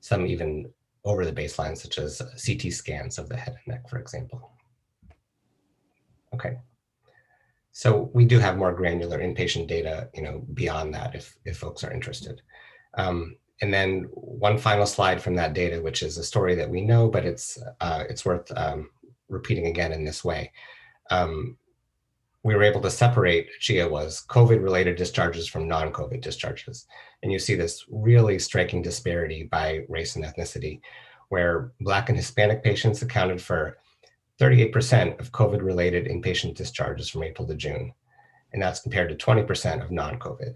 S8: Some even over the baseline, such as CT scans of the head and neck, for example. Okay. So we do have more granular inpatient data, beyond that if folks are interested. And then one final slide from that data, which is a story that we know, but it's worth repeating again in this way. We were able to separate, CHIA was COVID-related discharges from non-COVID discharges. And you see this really striking disparity by race and ethnicity, where Black and Hispanic patients accounted for 38% of COVID-related inpatient discharges from April to June. And that's compared to 20% of non-COVID.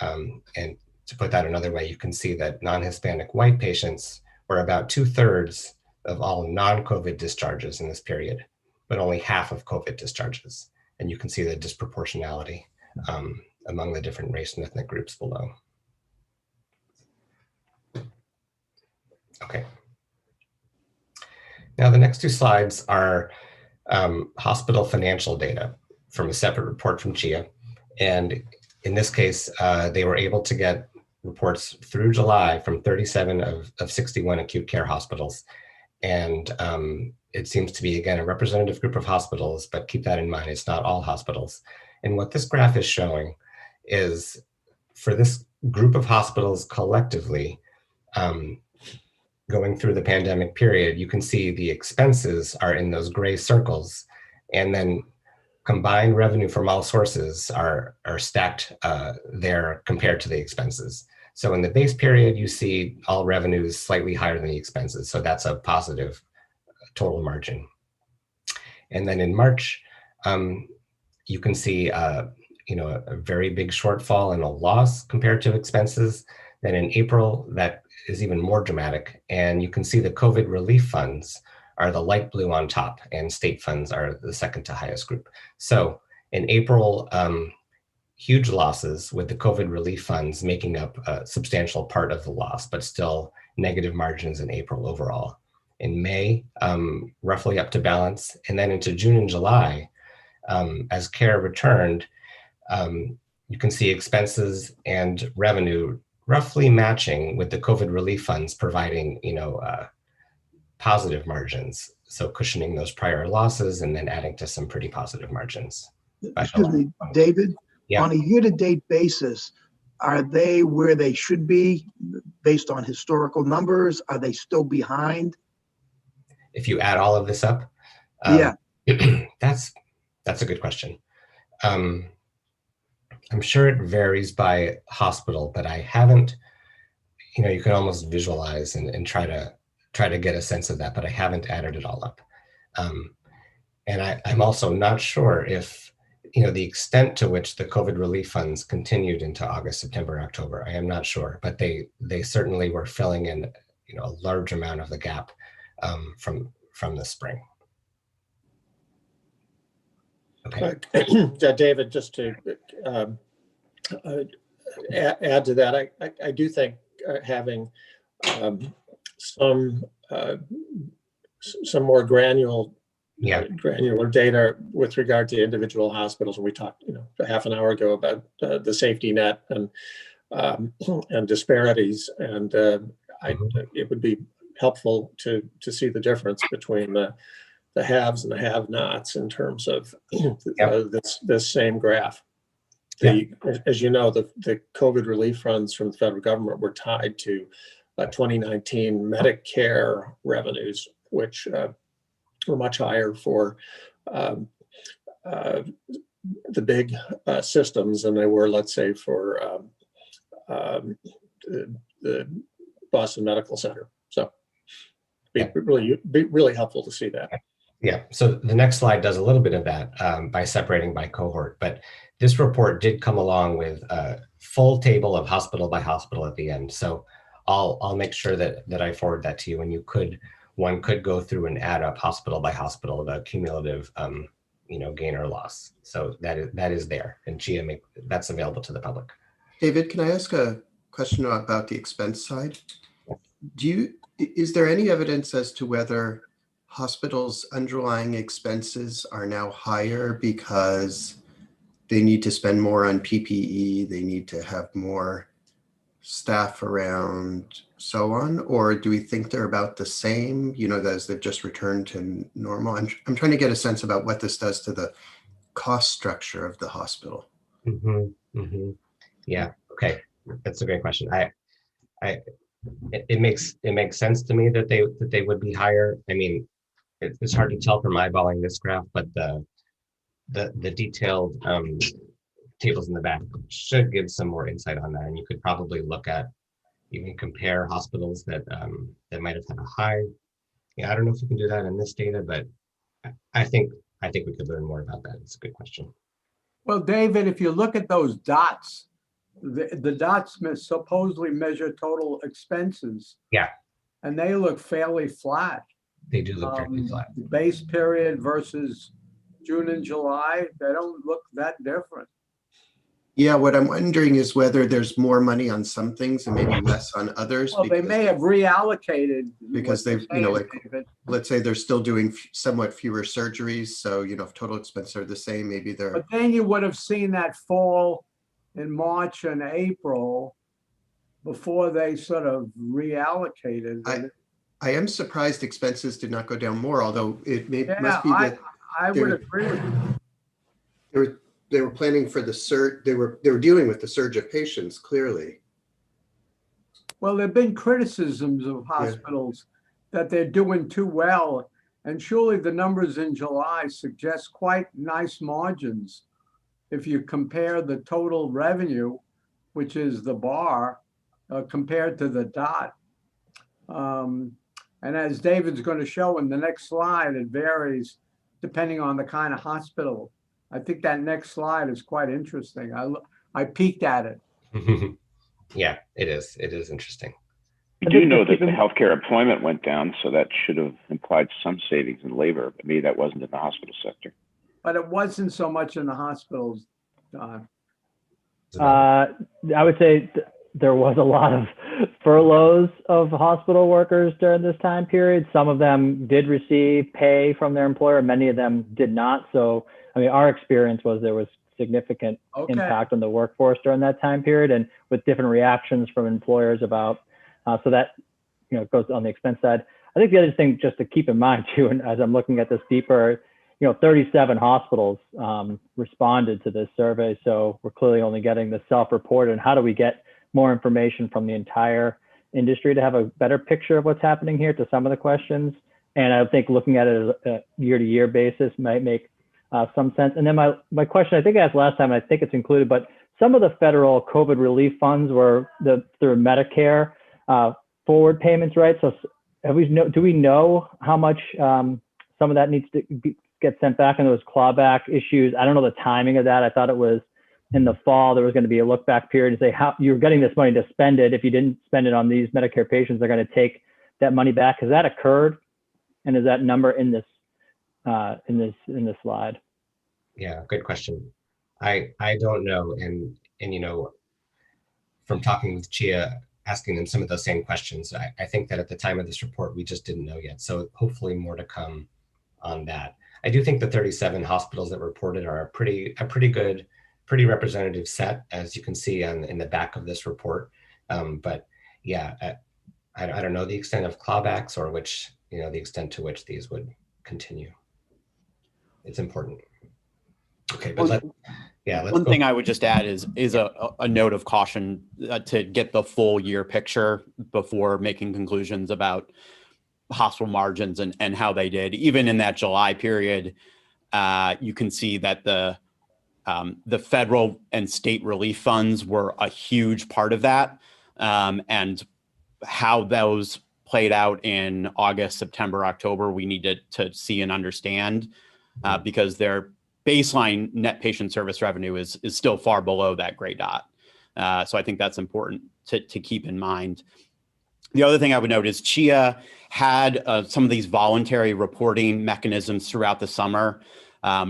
S8: And to put that another way, you can see that non-Hispanic white patients were about 2/3 of all non-COVID discharges in this period, but only half of COVID discharges. And you can see the disproportionality among the different race and ethnic groups below. Okay. Now, the next two slides are hospital financial data from a separate report from CHIA. And in this case, they were able to get reports through July from 37 of 61 acute care hospitals. And it seems to be, again, a representative group of hospitals, but keep that in mind, it's not all hospitals. And what this graph is showing is for this group of hospitals collectively, going through the pandemic period, you can see the expenses are in those gray circles, and then combined revenue from all sources are stacked there compared to the expenses. So in the base period, you see all revenues slightly higher than the expenses. So that's a positive total margin. And then in March, you can see a very big shortfall and a loss compared to expenses. Then in April, that is even more dramatic. And you can see the COVID relief funds are the light blue on top, and state funds are the second to highest group. So in April, huge losses with the COVID relief funds making up a substantial part of the loss, but still negative margins in April overall. In May, roughly up to balance. And then into June and July, as care returned, you can see expenses and revenue roughly matching with the COVID relief funds providing, positive margins. So cushioning those prior losses and then adding to some pretty positive margins.
S9: Excuse me, David,
S8: Yeah.
S9: on a year-to-date basis, are they where they should be based on historical numbers? Are they still behind?
S8: If you add all of this up,
S9: Yeah.
S8: that's a good question. I'm sure it varies by hospital, but I haven't, you can almost visualize and try to get a sense of that, but I haven't added it all up. And I'm also not sure if, the extent to which the COVID relief funds continued into August, September, October. I am not sure, but they certainly were filling in, a large amount of the gap from the spring. Okay.
S13: David, just to add to that, I do think having some more granular data with regard to individual hospitals. And we talked, a half an hour ago about the safety net and disparities, and it would be helpful to see the difference between the haves and the have-nots in terms of this same graph. As you know, the COVID relief funds from the federal government were tied to 2019 Medicare revenues, which were much higher for the big systems than they were, let's say, for the Boston Medical Center. So it'd be really helpful to see that.
S8: Yeah, so the next slide does a little bit of that by separating by cohort, but this report did come along with a full table of hospital by hospital at the end. So I'll make sure that I forward that to you, and one could go through and add up hospital by hospital the cumulative gain or loss. So that is there, and Chia that's available to the public.
S15: David, can I ask a question about the expense side? Is there any evidence as to whether hospitals' underlying expenses are now higher because they need to spend more on PPE, they need to have more staff around, so on? Or do we think they're about the same, as they've just returned to normal? I'm trying to get a sense about what this does to the cost structure of the hospital.
S8: Yeah, okay, that's a great question. It makes sense to me that they would be higher. I mean, it's hard to tell from eyeballing this graph, but the detailed tables in the back should give some more insight on that. And you could probably look at, even compare hospitals that might have had a high. I don't know if you can do that in this data, but I think we could learn more about that. It's a good question.
S3: Well, David, if you look at those dots, the dots supposedly measure total expenses.
S8: Yeah.
S3: And they look fairly flat.
S8: They do look fairly flat.
S3: Base period versus June and July, they don't look that different.
S15: Yeah, what I'm wondering is whether there's more money on some things and maybe less on others.
S3: Well, they may have reallocated.
S15: Because they've, let's say they're still doing somewhat fewer surgeries. So, if total expenses are the same, maybe they're.
S3: But then you would have seen that fall in March and April before they sort of reallocated.
S15: I am surprised expenses did not go down more, although it must be that
S3: I would agree with you.
S15: They were planning for the surge. They were dealing with the surge of patients, clearly.
S3: Well, there have been criticisms of hospitals that they're doing too well, and surely the numbers in July suggest quite nice margins. If you compare the total revenue, which is the bar, compared to the dot. And as David's going to show in the next slide, it varies depending on the kind of hospital. I think that next slide is quite interesting. I peeked at it.
S8: Yeah, it is. It is interesting.
S1: We do know that the healthcare employment went down, so that should have implied some savings in labor, but maybe that wasn't in the hospital sector.
S3: But it wasn't so much in the hospitals, Don.
S10: I would say there was a lot of furloughs of hospital workers during this time period. Some of them did receive pay from their employer. Many of them did not. So, I mean, our experience was there was significant impact on the workforce during that time period, and with different reactions from employers about, so that, you know, goes on the expense side. I think the other thing just to keep in mind too, and as I'm looking at this deeper, you know, 37 hospitals responded to this survey. So we're clearly only getting the self-report. And how do we get more information from the entire industry to have a better picture of what's happening here to some of the questions? And I think looking at it as a year-to-year basis might make some sense. And then my question, I think I asked last time, and I think it's included, but some of the federal COVID relief funds were through Medicare forward payments, right? So do we know how much some of that needs to get sent back in those clawback issues? I don't know the timing of that. I thought it was in the fall, there was going to be a look back period and say how you're getting this money to spend it. If you didn't spend it on these Medicare patients, they're going to take that money back. Has that occurred? And is that number in this slide?
S8: Yeah, good question. I don't know. And you know, from talking with Chia, asking them some of those same questions, I think that at the time of this report, we just didn't know yet. So hopefully more to come on that. I do think the 37 hospitals that reported are a pretty good, pretty representative set, as you can see in the back of this report. But yeah, I don't know the extent of clawbacks or the extent to which these would continue. It's important. Okay, but
S2: one thing I would just add is a note of caution to get the full year picture before making conclusions about hospital margins and how they did. Even in that July period, you can see that the federal and state relief funds were a huge part of that, and how those played out in August, September, October, we need to see and understand, because their baseline net patient service revenue is still far below that gray dot. So I think that's important to keep in mind. The other thing I would note is Chia had some of these voluntary reporting mechanisms throughout the summer,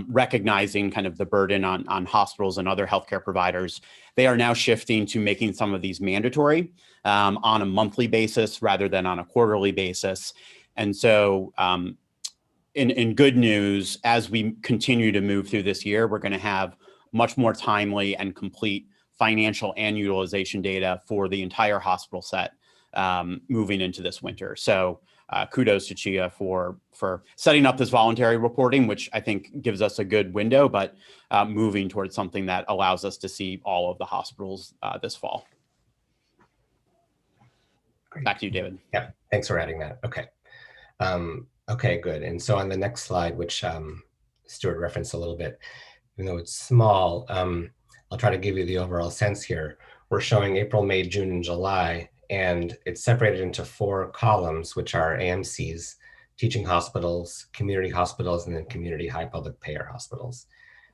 S2: recognizing kind of the burden on hospitals and other healthcare providers. They are now shifting to making some of these mandatory on a monthly basis rather than on a quarterly basis. And so in good news, as we continue to move through this year, we're going to have much more timely and complete financial and utilization data for the entire hospital set moving into this winter. So kudos to Chia for setting up this voluntary reporting, which I think gives us a good window, but moving towards something that allows us to see all of the hospitals this fall.
S8: Great.
S2: Back to you, David.
S8: Yeah, thanks for adding that. Okay. Okay, good. And so on the next slide, which Stuart referenced a little bit, even though it's small, I'll try to give you the overall sense here. We're showing April, May, June, and July, and it's separated into 4 columns, which are AMCs, teaching hospitals, community hospitals, and then community high public payer hospitals.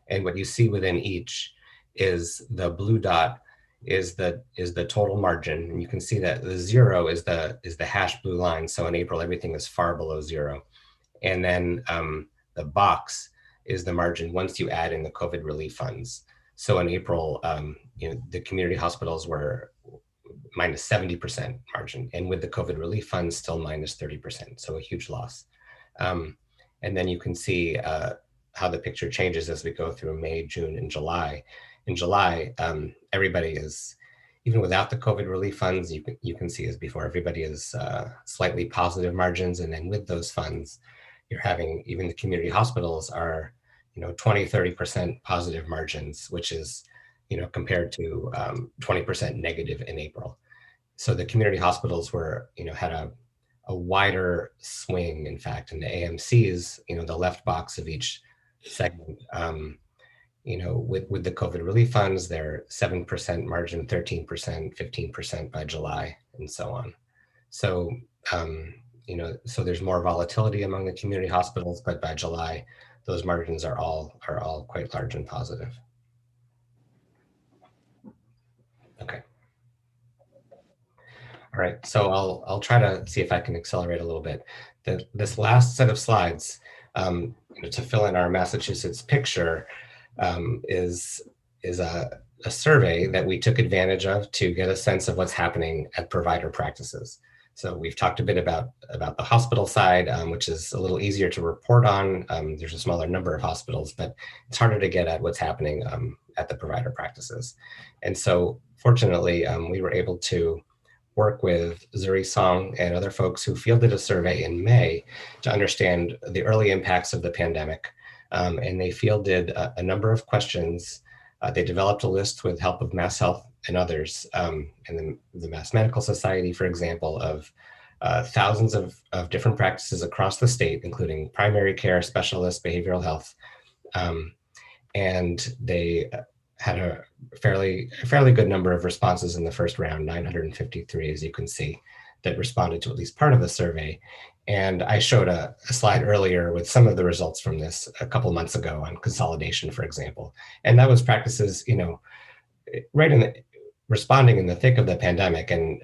S8: And what you see within each is the blue dot is the total margin, and you can see that the 0 is the hash blue line. So in April, everything is far below 0, and then the box is the margin once you add in the COVID relief funds. So in April, the community hospitals were minus 70% margin, and with the COVID relief funds, still minus 30%. So a huge loss. And then you can see how the picture changes as we go through May, June, and July. In July, everybody is, even without the COVID relief funds, you can see as before, everybody is slightly positive margins. And then with those funds, you're having, even the community hospitals are, 20, 30% positive margins, which is, compared to 20% negative in April. So the community hospitals were, had a wider swing, in fact, in the AMCs, the left box of each segment, with the COVID relief funds, they're 7% margin, 13%, 15% by July, and so on. So, so there's more volatility among the community hospitals, but by July, those margins are all quite large and positive. Okay. All right, so I'll try to see if I can accelerate a little bit. This last set of slides, to fill in our Massachusetts picture, is a survey that we took advantage of to get a sense of what's happening at provider practices. So we've talked a bit about the hospital side, which is a little easier to report on. There's a smaller number of hospitals, but it's harder to get at what's happening at the provider practices. And so fortunately, we were able to work with Zuri Song and other folks who fielded a survey in May to understand the early impacts of the pandemic. And they fielded a number of questions. They developed a list with help of Mass Health and others, and the Mass Medical Society, for example, of thousands of different practices across the state, including primary care, specialists, behavioral health. And they had a fairly good number of responses in the first round, 953, as you can see, that responded to at least part of the survey. And I showed a slide earlier with some of the results from this a couple months ago on consolidation, for example. And that was practices, right in the, responding in the thick of the pandemic and,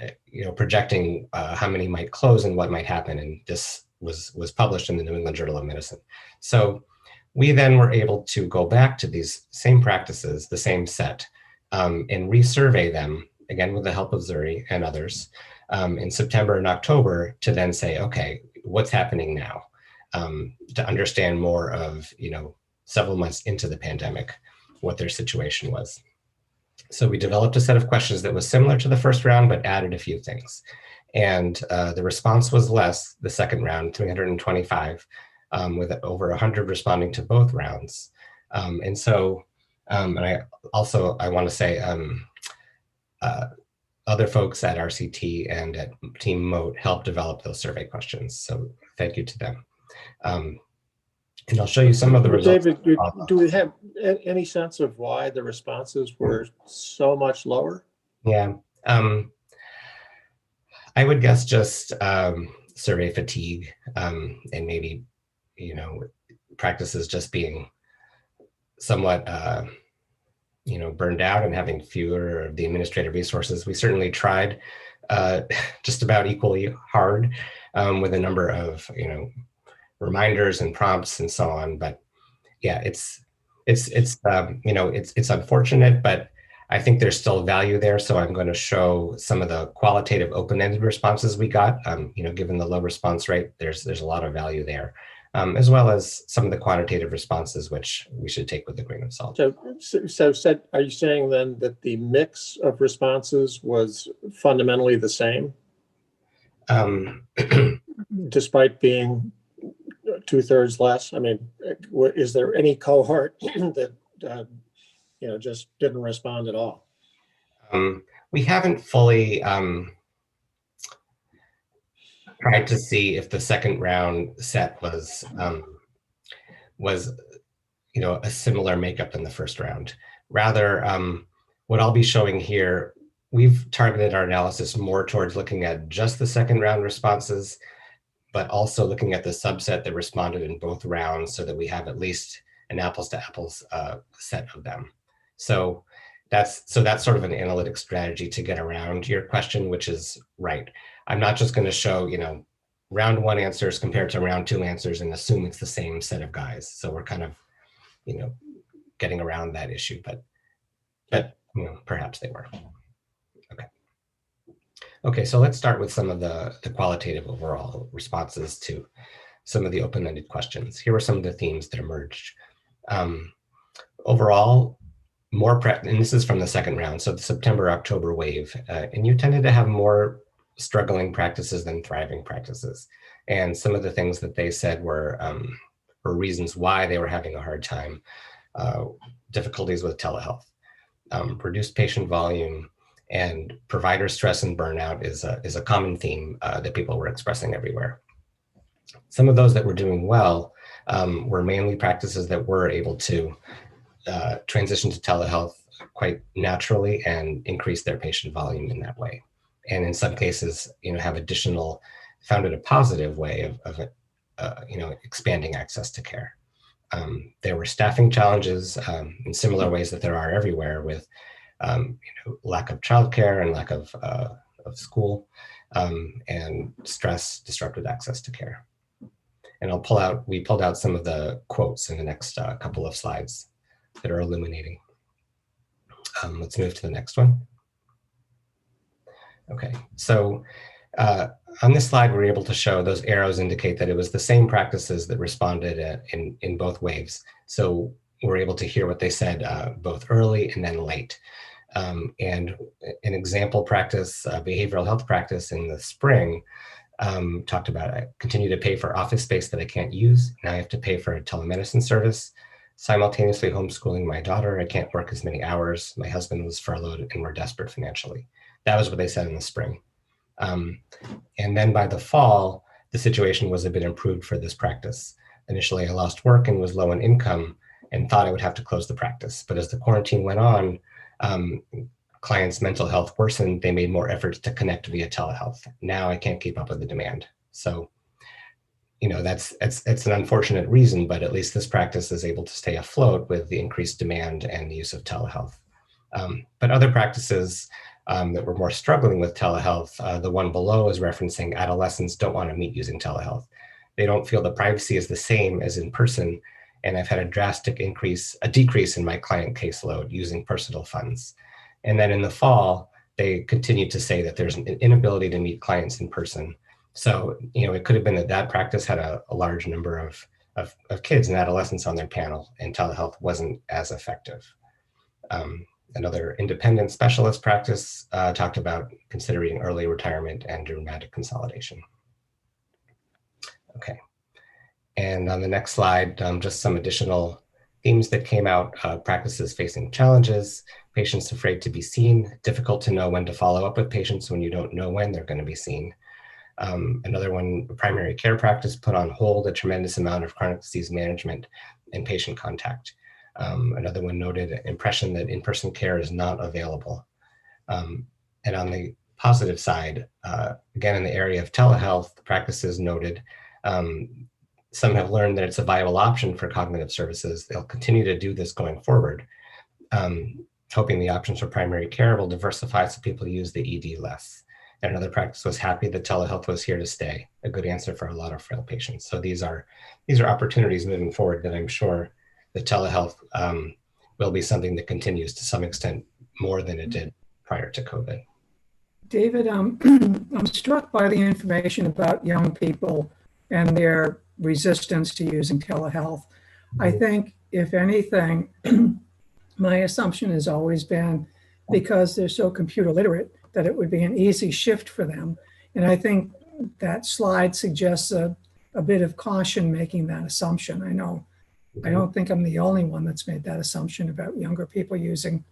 S8: projecting how many might close and what might happen. And this was published in the New England Journal of Medicine. So we then were able to go back to these same practices, the same set, and resurvey them, again, with the help of Zuri and others, in September and October, to then say, okay, what's happening now? To understand more of, several months into the pandemic, what their situation was. So we developed a set of questions that was similar to the first round, but added a few things. And the response was less, the second round, 325, with over 100 responding to both rounds. And I want to say, other folks at RCT and at Team Moat helped develop those survey questions. So thank you to them. And I'll show you some of the results.
S13: David, do we have any sense of why the responses were so much lower?
S8: Yeah, I would guess just survey fatigue, and maybe, practices just being somewhat, burned out and having fewer of the administrative resources. We certainly tried just about equally hard with a number of, reminders and prompts and so on. But yeah, it's unfortunate, but I think there's still value there. So I'm going to show some of the qualitative open-ended responses we got. Given the low response rate, there's a lot of value there, as well as some of the quantitative responses, which we should take with a grain of salt.
S13: So are you saying then that the mix of responses was fundamentally the same, despite being 2/3 less? I mean, is there any cohort that just didn't respond at all?
S8: We haven't fully tried to see if the second round set was a similar makeup in the first round. Rather, what I'll be showing here, we've targeted our analysis more towards looking at just the second round responses, but also looking at the subset that responded in both rounds so that we have at least an apples to apples set of them. So that's sort of an analytic strategy to get around your question, which is right. I'm not just going to show, round one answers compared to round two answers and assume it's the same set of guys. So we're kind of, getting around that issue, but perhaps they were. Okay, so let's start with some of the qualitative overall responses to some of the open-ended questions. Here are some of the themes that emerged. Overall, and this is from the second round, so the September-October wave, and you tended to have more struggling practices than thriving practices. And some of the things that they said were reasons why they were having a hard time: difficulties with telehealth, reduced patient volume, and provider stress and burnout is a common theme that people were expressing everywhere. Some of those that were doing well were mainly practices that were able to transition to telehealth quite naturally and increase their patient volume in that way. And in some cases, have found it a positive way of expanding access to care. There were staffing challenges in similar ways that there are everywhere, with lack of childcare and lack of school, and stress disrupted access to care. And we pulled out some of the quotes in the next couple of slides that are illuminating. Let's move to the next one. Okay, so on this slide, we're able to show those arrows indicate that it was the same practices that responded in both waves. So we're able to hear what they said both early and then late. And an example practice, behavioral health practice in the spring, talked about I continue to pay for office space that I can't use. Now I have to pay for a telemedicine service. Simultaneously homeschooling my daughter. I can't work as many hours. My husband was furloughed and we're desperate financially. That was what they said in the spring. And then by the fall, the situation was a bit improved for this practice. Initially, I lost work and was low in income and thought I would have to close the practice. But as the quarantine went on, clients' mental health worsened. They made more efforts to connect via telehealth. Now I can't keep up with the demand. So, you know, it's an unfortunate reason, but at least this practice is able to stay afloat with the increased demand and the use of telehealth. But other practices that were more struggling with telehealth, the one below is referencing adolescents don't want to meet using telehealth. They don't feel the privacy is the same as in person. And I've had a drastic decrease in my client caseload using personal funds. And then in the fall, they continued to say that there's an inability to meet clients in person. So, you know, it could have been that that practice had a large number of kids and adolescents on their panel and telehealth wasn't as effective. Another independent specialist practice talked about considering early retirement and dramatic consolidation. Okay. And on the next slide, just some additional themes that came out, practices facing challenges, patients afraid to be seen, difficult to know when to follow up with patients when you don't know when they're going to be seen. Another one, primary care practice put on hold a tremendous amount of chronic disease management and patient contact. Another one noted impression that in-person care is not available. And on the positive side, again, in the area of telehealth, practices noted some have learned that it's a viable option for cognitive services. They'll continue to do this going forward, hoping the options for primary care will diversify so people use the ED less. And another practice was happy that telehealth was here to stay, a good answer for a lot of frail patients. So these are opportunities moving forward that I'm sure the telehealth will be something that continues to some extent more than it did prior to COVID.
S14: David, I'm struck by the information about young people and their resistance to using telehealth. I think, if anything, my assumption has always been because they're so computer literate that it would be an easy shift for them. And I think that slide suggests a bit of caution making that assumption. I don't think I'm the only one that's made that assumption about younger people using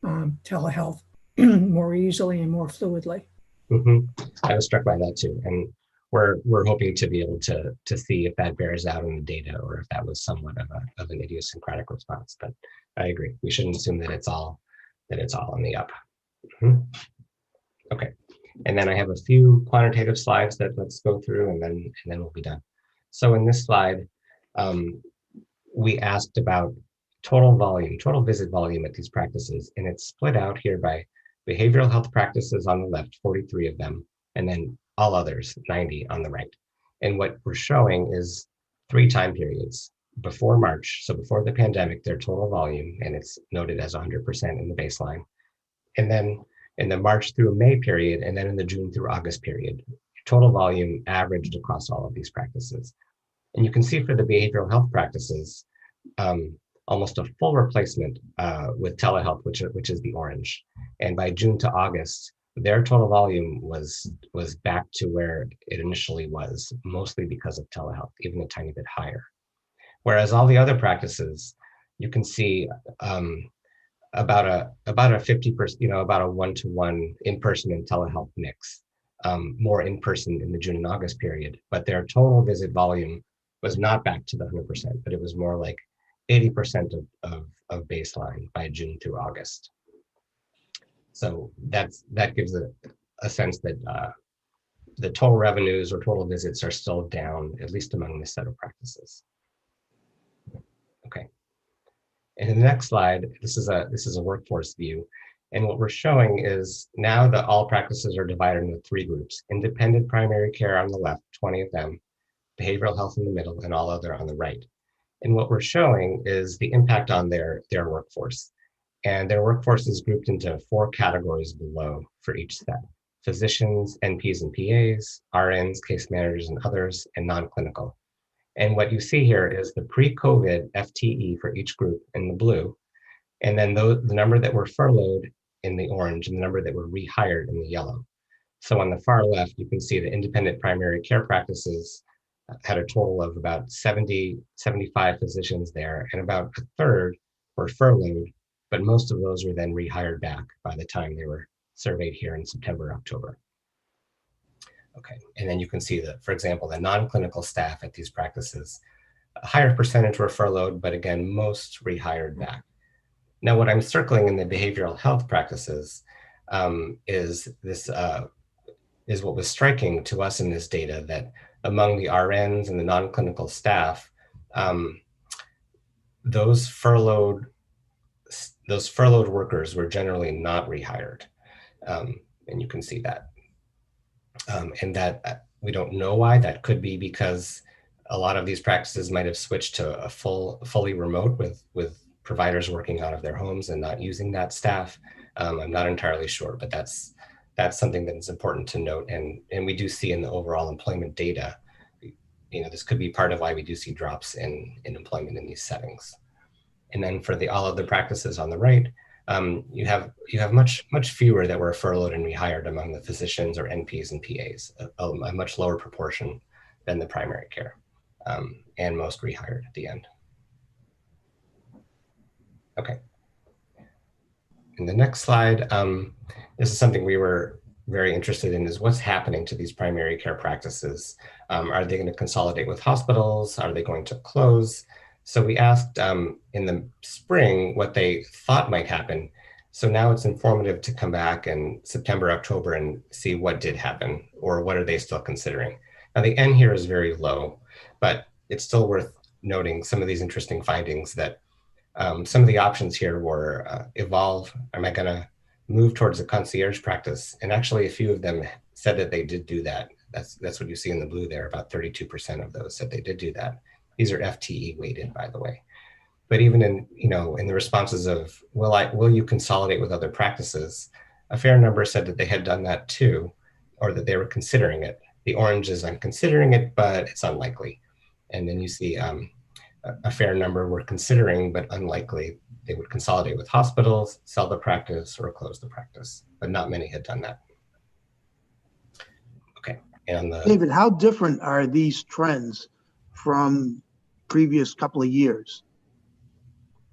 S14: telehealth more easily and more fluidly.
S8: I was struck by that too. And we're hoping to be able to see if that bears out in the data or if that was somewhat of an idiosyncratic response. But I agree. We shouldn't assume that it's all on the up. Okay. And then I have a few quantitative slides that let's go through and then we'll be done. So in this slide, we asked about total visit volume at these practices, and it's split out here by behavioral health practices on the left, 43 of them, and then all others, 90 on the right. And what we're showing is 3 time periods. Before March, so before the pandemic, their total volume, and it's noted as 100% in the baseline. And then in the March through May period, and then in the June through August period, total volume averaged across all of these practices. And you can see for the behavioral health practices, almost a full replacement with telehealth, which is the orange. And by June to August, their total volume was back to where it initially was, mostly because of telehealth, even a tiny bit higher. Whereas all the other practices, you can see about a 50%, about a 1-to-1 in-person and telehealth mix, more in-person in the June and August period, but their total visit volume was not back to the 100%, but it was more like 80% of baseline by June through August. So that gives a sense that the total revenues or total visits are still down, at least among this set of practices. Okay. And in the next slide, this is a workforce view. And what we're showing is now that all practices are divided into 3 groups: independent primary care on the left, 20 of them, behavioral health in the middle, and all other on the right. And what we're showing is the impact on their workforce. And their workforce is grouped into 4 categories below for each step: physicians, NPs and PAs, RNs, case managers and others, and non-clinical. And what you see here is the pre-COVID FTE for each group in the blue, and then the number that were furloughed in the orange and the number that were rehired in the yellow. So on the far left, you can see the independent primary care practices had a total of about 75 physicians there, and about a third were furloughed, but most of those were then rehired back by the time they were surveyed here in September, October. Okay, and then you can see that, for example, the non-clinical staff at these practices, a higher percentage were furloughed, but again, most rehired back. Now, what I'm circling in the behavioral health practices is what was striking to us in this data, that among the RNs and the non-clinical staff, those furloughed workers were generally not rehired, and you can see that. And that we don't know why. That could be because a lot of these practices might have switched to a fully remote with providers working out of their homes and not using that staff. I'm not entirely sure, but that's something that is important to note. And we do see in the overall employment data, this could be part of why we do see drops in employment in these settings. And then for the all other practices on the right, you have much fewer that were furloughed and rehired among the physicians or NPs and PAs, a much lower proportion than the primary care, and most rehired at the end. Okay. In the next slide, this is something we were very interested in, is what's happening to these primary care practices. Are they going to consolidate with hospitals? Are they going to close? So we asked in the spring what they thought might happen. So now it's informative to come back in September, October and see what did happen, or what are they still considering. Now the N here is very low, but it's still worth noting some of these interesting findings, that some of the options here were evolve. Am I going to move towards a concierge practice? And actually a few of them said that they did do that. That's what you see in the blue there. About 32% of those said they did do that. These are FTE weighted, by the way. But even in the responses of, will you consolidate with other practices? A fair number said that they had done that too, or that they were considering it. The orange is I'm considering it, but it's unlikely. And then you see a fair number were considering, but unlikely. They would consolidate with hospitals, sell the practice, or close the practice, but not many had done that. Okay, and
S9: David, how different are these trends from previous couple of years?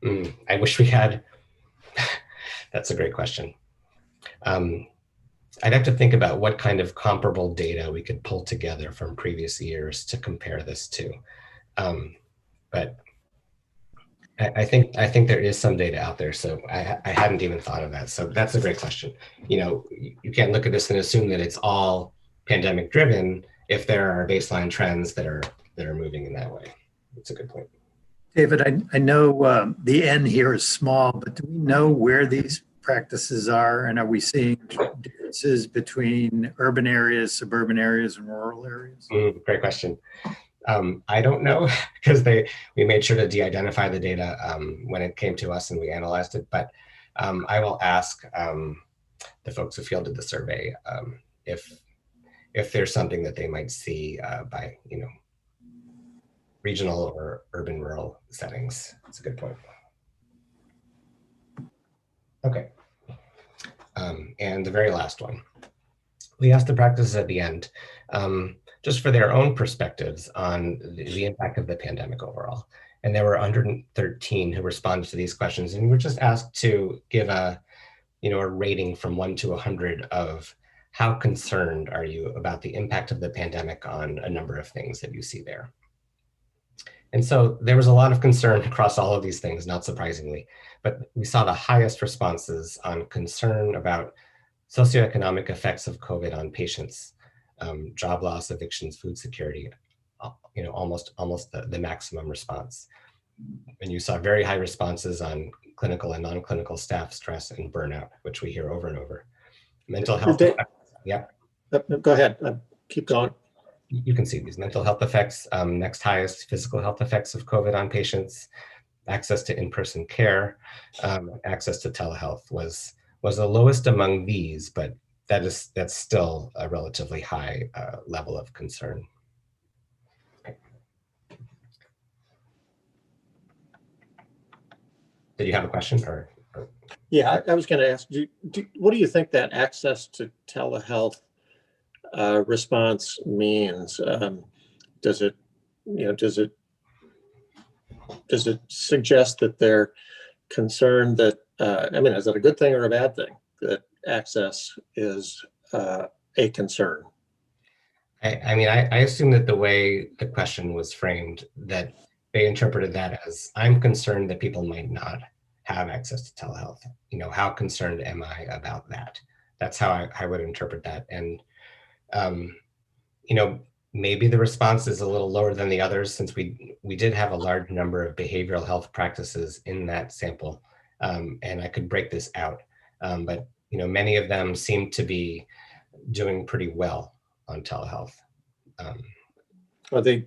S8: I wish we had. That's a great question. I'd have to think about what kind of comparable data we could pull together from previous years to compare this to. But I think there is some data out there, so I hadn't even thought of that. So that's a great question. You can't look at this and assume that it's all pandemic driven if there are baseline trends that are moving in that way. That's a good point.
S12: David, I know the N here is small, but do we know where these practices are? And are we seeing differences between urban areas, suburban areas, and rural areas?
S8: Great question. I don't know, because we made sure to de-identify the data when it came to us and we analyzed it. But I will ask the folks who fielded the survey if there's something that they might see by regional or urban rural settings. That's a good point. Okay. And the very last one. We asked the practices at the end, just for their own perspectives on the impact of the pandemic overall. And there were 113 who responded to these questions. And we were just asked to give a rating from 1 to 100 of how concerned are you about the impact of the pandemic on a number of things that you see there. And so there was a lot of concern across all of these things, not surprisingly, but we saw the highest responses on concern about socioeconomic effects of COVID on patients, job loss, evictions, food security, almost the maximum response. And you saw very high responses on clinical and non-clinical staff stress and burnout, which we hear over and over. Mental health. Yeah.
S13: Go ahead. Keep going.
S8: You can see these mental health effects, next highest physical health effects of COVID on patients, access to in-person care, access to telehealth was the lowest among these, but that's still a relatively high level of concern. Did you have a question or?
S13: Yeah, I was going to ask, what do you think that access to telehealth response means? Does it suggest that they're concerned that, I mean, is that a good thing or a bad thing that access is a concern?
S8: I mean, I assume that the way the question was framed, that they interpreted that as, I'm concerned that people might not have access to telehealth. You know, how concerned am I about that? That's how I would interpret that. And, you know, maybe the response is a little lower than the others, since we did have a large number of behavioral health practices in that sample. And I could break this out. But, you know, many of them seem to be doing pretty well on telehealth.
S13: Well, the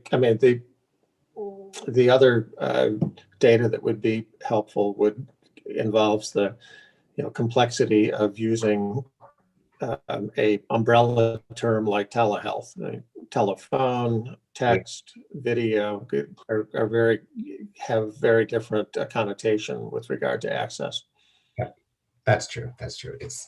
S13: other data that would be helpful involves the complexity of using a umbrella term like telehealth. Telephone, text, video have very different connotation with regard to access.
S8: Yeah, that's true. That's true. It's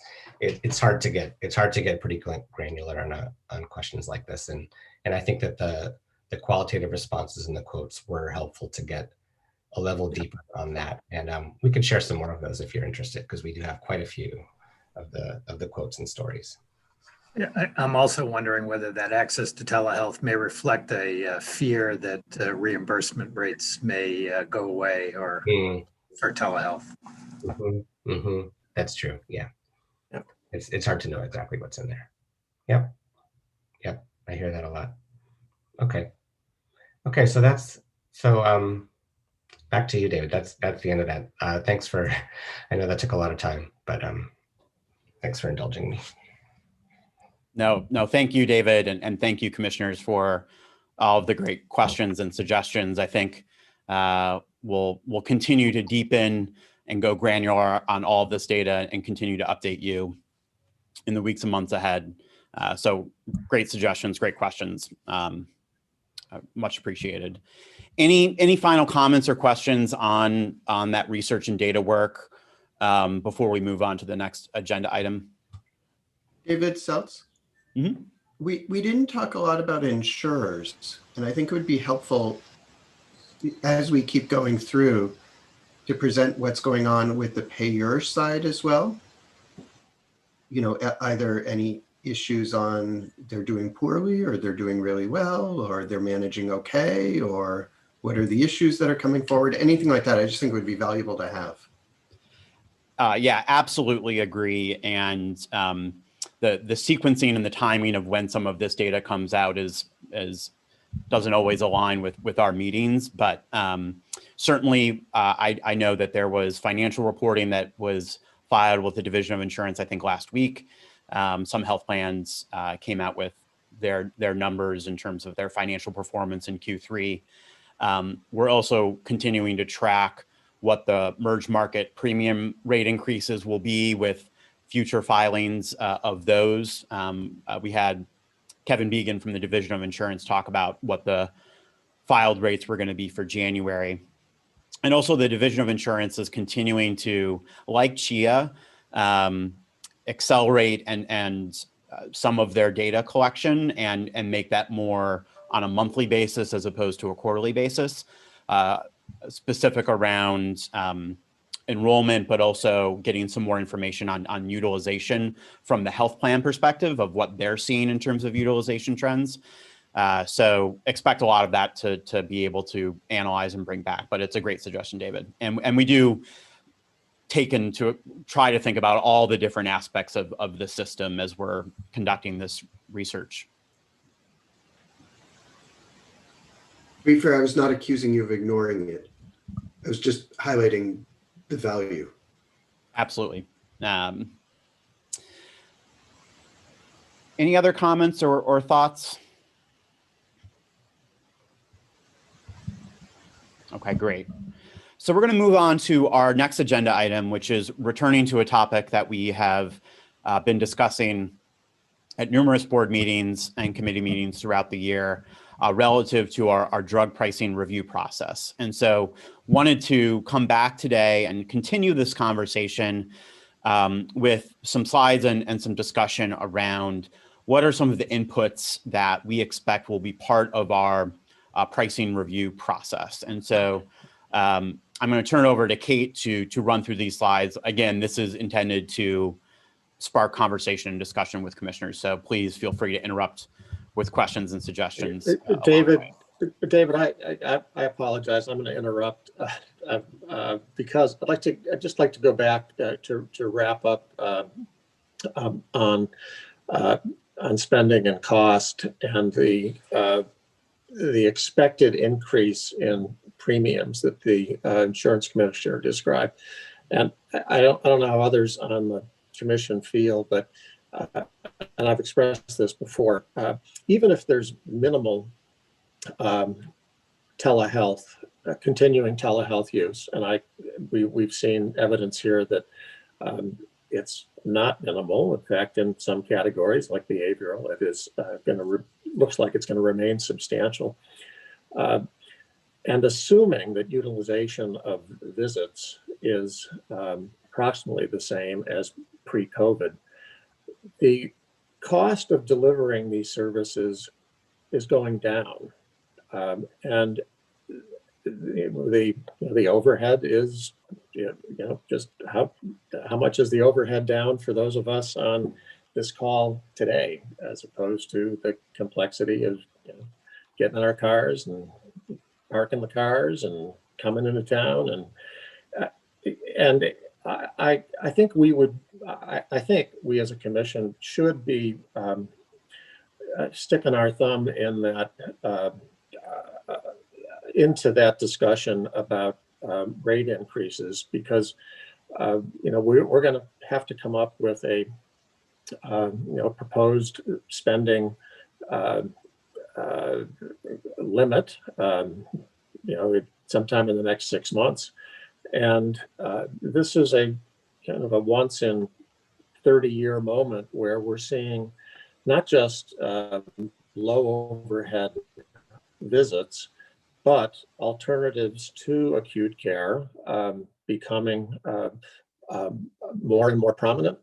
S8: hard to get pretty granular on questions like this, and I think that the qualitative responses in the quotes were helpful to get a level deeper on that. And we could share some more of those if you're interested, because we do have quite a few of the quotes and stories.
S12: Yeah, I'm also wondering whether that access to telehealth may reflect a fear that reimbursement rates may go away or for telehealth.
S8: Mm-hmm. Mm-hmm. That's true. Yeah. Yep. It's hard to know exactly what's in there. Yep. Yep. I hear that a lot. Okay. Okay. So back to you, David. That's the end of that. Thanks for, I know that took a lot of time, but thanks for indulging me.
S2: No, thank you, David, and thank you, commissioners, for all of the great questions and suggestions. I think we'll continue to deepen and go granular on all of this data and continue to update you in the weeks and months ahead. So great suggestions, great questions. Much appreciated. Any final comments or questions on that research and data work before we move on to the next agenda item?
S15: David Seltz?
S2: Mm-hmm.
S15: We didn't talk a lot about insurers, and I think it would be helpful as we keep going through to present what's going on with the payer side as well. You know, either any issues on they're doing poorly or they're doing really well or they're managing okay, or what are the issues that are coming forward, anything like that. I just think it would be valuable to have.
S2: Yeah, absolutely agree. And the sequencing and the timing of when some of this data comes out doesn't always align with our meetings, but certainly I know that there was financial reporting that was filed with the Division of Insurance, I think last week. Some health plans came out with their numbers in terms of their financial performance in Q3. We're also continuing to track what the merged market premium rate increases will be with future filings of those. We had Kevin Began from the Division of Insurance talk about what the filed rates were going to be for January. And also the Division of Insurance is continuing to, like CHIA, accelerate and some of their data collection and make that more on a monthly basis as opposed to a quarterly basis, specific around enrollment, but also getting some more information on utilization from the health plan perspective of what they're seeing in terms of utilization trends. So expect a lot of that to be able to analyze and bring back, but it's a great suggestion, David. And we do try to think about all the different aspects of the system as we're conducting this research.
S15: To be fair, I was not accusing you of ignoring it. I was just highlighting the value.
S2: Absolutely. Any other comments or thoughts? Okay, great. So we're going to move on to our next agenda item, which is returning to a topic that we have been discussing at numerous board meetings and committee meetings throughout the year relative to our drug pricing review process. And so wanted to come back today and continue this conversation with some slides and some discussion around what are some of the inputs that we expect will be part of our pricing review process. And so I'm going to turn over to Kate to run through these slides. Again, this is intended to spark conversation and discussion with commissioners. So please feel free to interrupt with questions and suggestions.
S13: David, I apologize. I'm going to interrupt because I'd just like to go back to wrap up on spending and cost and the expected increase in premiums that the insurance commissioner described. And I don't know how others on the commission feel, but and I've expressed this before, even if there's minimal telehealth, continuing telehealth use, and we've seen evidence here that it's not minimal. In fact, in some categories like behavioral, it is looks like it's going to remain substantial. And assuming that utilization of visits is approximately the same as pre-COVID, the cost of delivering these services is going down, and the overhead is, just how much is the overhead down for those of us on this call today, as opposed to the complexity of getting in our cars and parking the cars and coming into town, and I think I think we as a commission should be sticking our thumb in that into that discussion about rate increases, because we're going to have to come up with a proposed spending limit sometime in the next 6 months. And this is a kind of a once in 30-year moment where we're seeing not just low overhead visits, but alternatives to acute care becoming more and more prominent.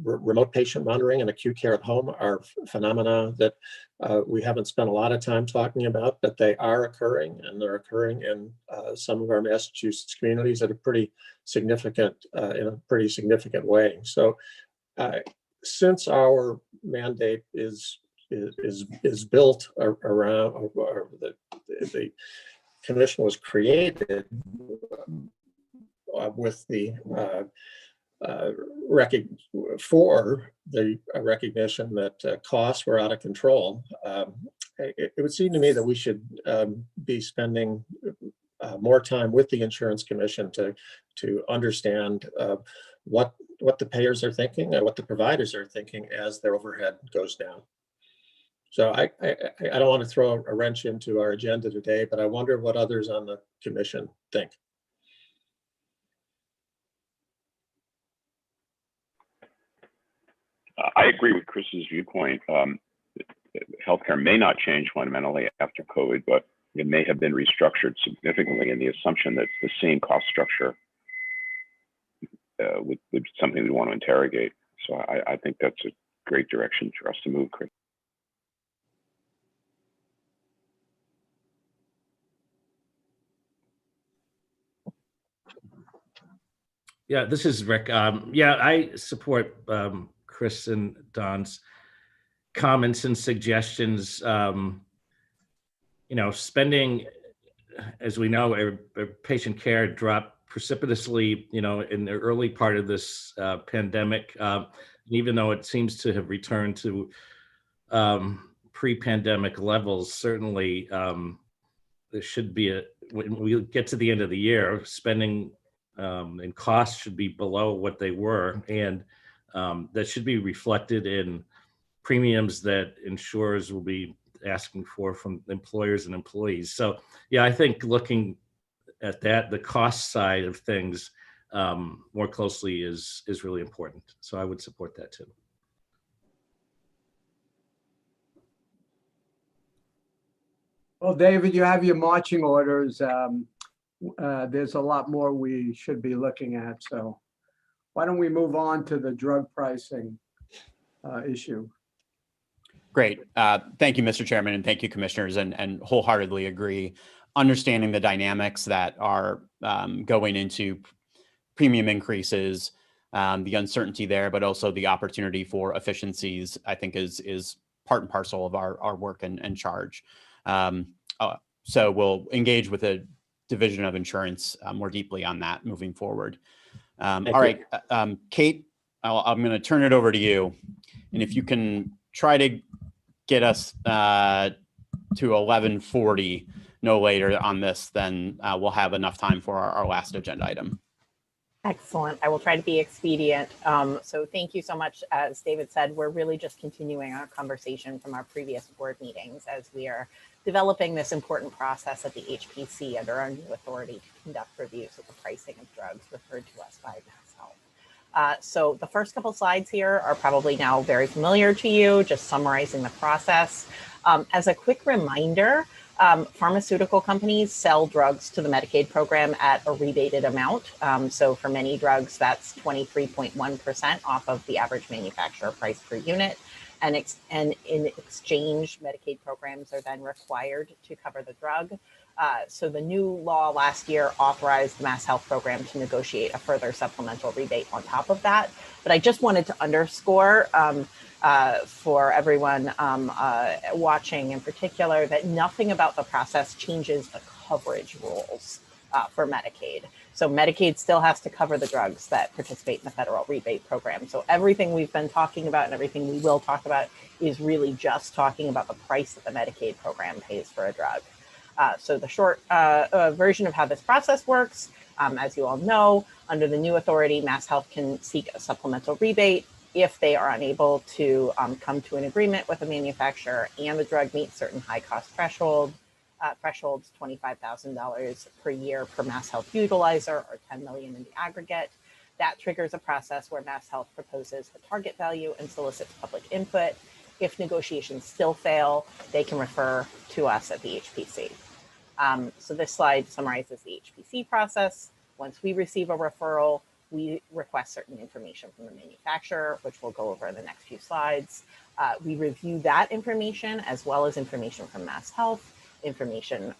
S13: Remote patient monitoring and acute care at home are phenomena that we haven't spent a lot of time talking about, but they are occurring, and they're occurring in some of our Massachusetts communities at a pretty significant, in a pretty significant way. So, since our mandate is built around, or the commission was created with the recognition that costs were out of control, it would seem to me that we should be spending more time with the insurance commission to understand what the payers are thinking and what the providers are thinking as their overhead goes down. So I don't want to throw a wrench into our agenda today, but I wonder what others on the commission think.
S1: I agree with Chris's viewpoint. Healthcare may not change fundamentally after COVID, but it may have been restructured significantly, in the assumption that the same cost structure would be something we want to interrogate. So I think that's a great direction for us to move, Chris.
S5: Yeah, this is Rick. Yeah, I support Chris and Don's comments and suggestions. Spending, as we know, patient care dropped precipitously, in the early part of this pandemic. Even though it seems to have returned to pre-pandemic levels, certainly there should be when we get to the end of the year, spending and costs should be below what they were, and that should be reflected in premiums that insurers will be asking for from employers and employees. So yeah, I think looking at that, the cost side of things more closely is really important. So I would support that too.
S3: Well, David, you have your marching orders. There's a lot more we should be looking at. So why don't we move on to the drug pricing issue?
S2: Great. Thank you, Mr. Chairman, and thank you, commissioners, and wholeheartedly agree. Understanding the dynamics that are going into premium increases, the uncertainty there, but also the opportunity for efficiencies, I think is part and parcel of our work and charge. So we'll engage with the Division of Insurance more deeply on that moving forward. All right, Kate, I'm going to turn it over to you. And if you can try to get us to 11:40, no later on this, then we'll have enough time for our last agenda item.
S7: Excellent. I will try to be expedient. So thank you so much. As David said, we're really just continuing our conversation from our previous board meetings as we are developing this important process at the HPC under our new authority to conduct reviews of the pricing of drugs referred to us by MassHealth. So the first couple slides here are probably now very familiar to you, just summarizing the process. As a quick reminder, pharmaceutical companies sell drugs to the Medicaid program at a rebated amount. So for many drugs, that's 23.1% off of the average manufacturer price per unit. And in exchange, Medicaid programs are then required to cover the drug. So the new law last year authorized the MassHealth program to negotiate a further supplemental rebate on top of that. But I just wanted to underscore for everyone watching in particular that nothing about the process changes the coverage rules for Medicaid. So Medicaid still has to cover the drugs that participate in the federal rebate program. So everything we've been talking about and everything we will talk about is really just talking about the price that the Medicaid program pays for a drug. So the short version of how this process works, as you all know, under the new authority, MassHealth can seek a supplemental rebate if they are unable to come to an agreement with a manufacturer and the drug meets certain high cost thresholds, $25,000 per year per MassHealth utilizer or $10 million in the aggregate. That triggers a process where MassHealth proposes a target value and solicits public input. If negotiations still fail, they can refer to us at the HPC. So this slide summarizes the HPC process. Once we receive a referral, we request certain information from the manufacturer, which we'll go over in the next few slides. We review that information as well as information from MassHealth, information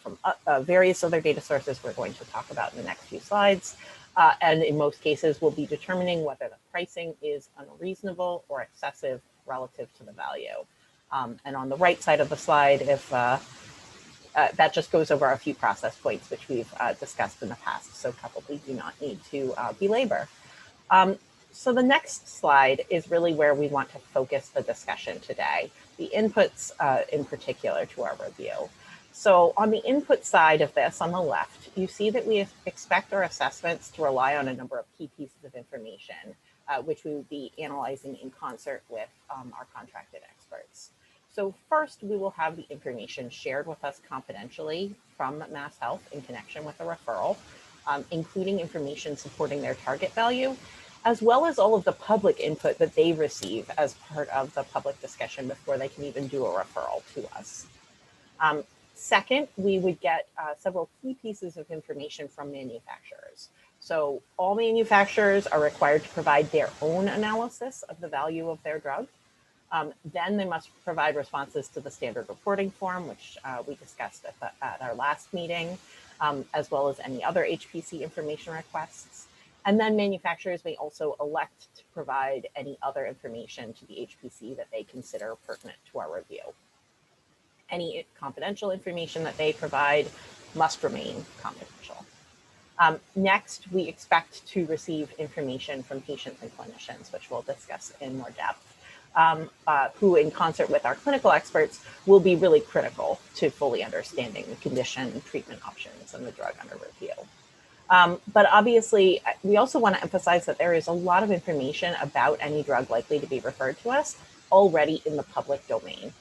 S7: from various other data sources we're going to talk about in the next few slides. And in most cases, we'll be determining whether the pricing is unreasonable or excessive relative to the value. And on the right side of the slide, if that just goes over a few process points, which we've discussed in the past, so probably do not need to belabor. So the next slide is really where we want to focus the discussion today, the inputs in particular to our review. So on the input side of this, on the left, you see that we expect our assessments to rely on a number of key pieces of information, which we will be analyzing in concert with our contracted experts. So first, we will have the information shared with us confidentially from MassHealth in connection with the referral, including information supporting their target value, as well as all of the public input that they receive as part of the public discussion before they can even do a referral to us. Second, we would get several key pieces of information from manufacturers. So all manufacturers are required to provide their own analysis of the value of their drug. Then they must provide responses to the standard reporting form, which we discussed at our last meeting, as well as any other HPC information requests. And then manufacturers may also elect to provide any other information to the HPC that they consider pertinent to our review. Any confidential information that they provide must remain confidential. Next, we expect to receive information from patients and clinicians, which we'll discuss in more depth. Who, in concert with our clinical experts, will be really critical to fully understanding the condition, treatment options, and the drug under review. But obviously, we also want to emphasize that there is a lot of information about any drug likely to be referred to us already in the public domain.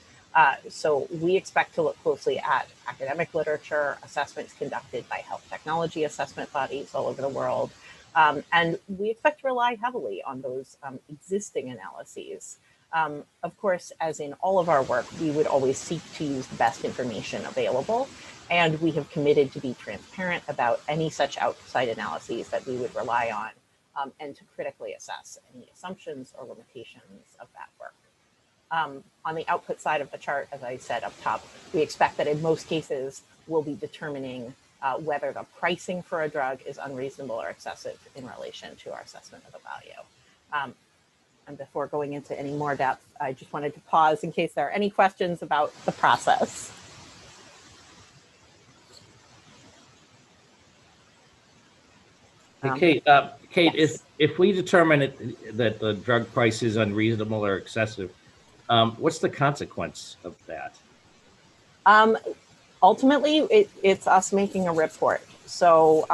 S7: So we expect to look closely at academic literature, assessments conducted by health technology assessment bodies all over the world. And we expect to rely heavily on those existing analyses. Of course, as in all of our work, we would always seek to use the best information available. And we have committed to be transparent about any such outside analyses that we would rely on, and to critically assess any assumptions or limitations of that work. On the output side of the chart, as I said up top, we expect that in most cases, we'll be determining whether the pricing for a drug is unreasonable or excessive in relation to our assessment of the value. And before going into any more depth, I just wanted to pause in case there are any questions about the process.
S5: Hey, Kate,
S7: Yes.
S5: if we determine that the drug price is unreasonable or excessive, what's the consequence of that?
S7: Ultimately, it's us making a report. So,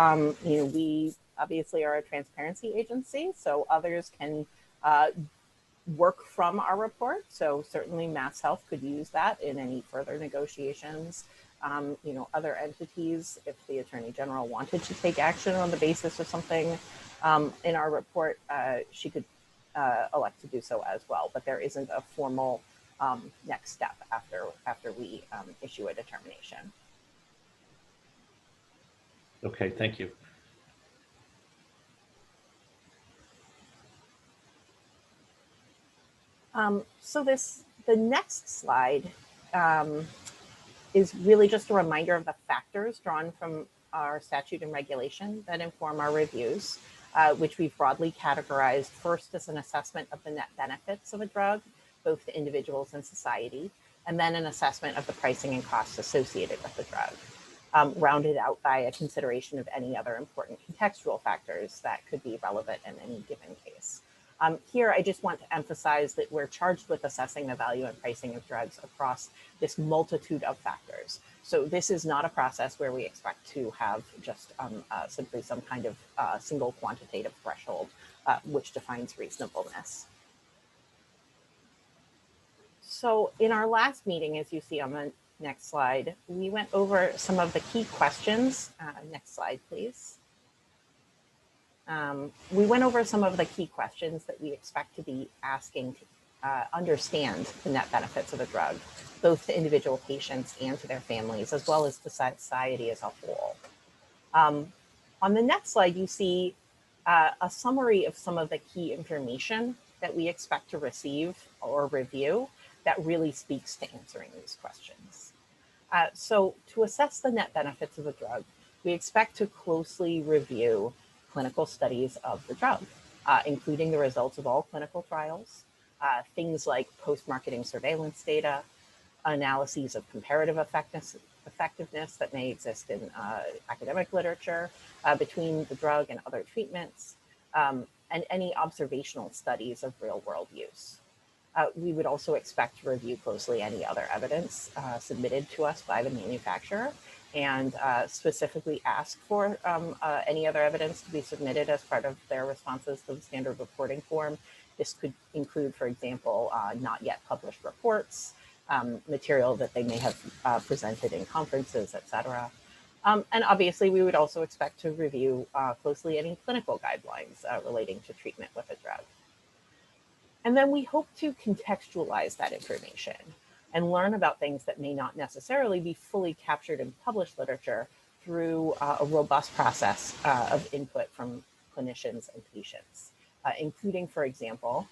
S7: we obviously are a transparency agency, so others can work from our report. So certainly Mass Health could use that in any further negotiations. Other entities, if the Attorney General wanted to take action on the basis of something in our report, she could elect to do so as well. But there isn't a formal next step after we issue a determination.
S5: Okay, thank you.
S7: So the next slide is really just a reminder of the factors drawn from our statute and regulation that inform our reviews, which we've broadly categorized first as an assessment of the net benefits of a drug, both to individuals and society, and then an assessment of the pricing and costs associated with the drug, rounded out by a consideration of any other important contextual factors that could be relevant in any given case. Here, I just want to emphasize that we're charged with assessing the value and pricing of drugs across this multitude of factors. So this is not a process where we expect to have just simply some kind of single quantitative threshold which defines reasonableness. So in our last meeting, as you see on the next slide, we went over some of the key questions. Next slide, please. We went over some of the key questions that we expect to be asking to understand the net benefits of a drug, both to individual patients and to their families, as well as to society as a whole. On the next slide, you see a summary of some of the key information that we expect to receive or review that really speaks to answering these questions. So to assess the net benefits of a drug, we expect to closely review clinical studies of the drug, including the results of all clinical trials, things like post-marketing surveillance data, analyses of comparative effectiveness that may exist in academic literature between the drug and other treatments, and any observational studies of real-world use. We would also expect to review closely any other evidence submitted to us by the manufacturer, and specifically ask for any other evidence to be submitted as part of their responses to the standard reporting form. This could include, for example, not yet published reports, material that they may have presented in conferences, et cetera. And obviously, we would also expect to review closely any clinical guidelines relating to treatment with a drug. And then we hope to contextualize that information and learn about things that may not necessarily be fully captured in published literature through a robust process of input from clinicians and patients, including, for example,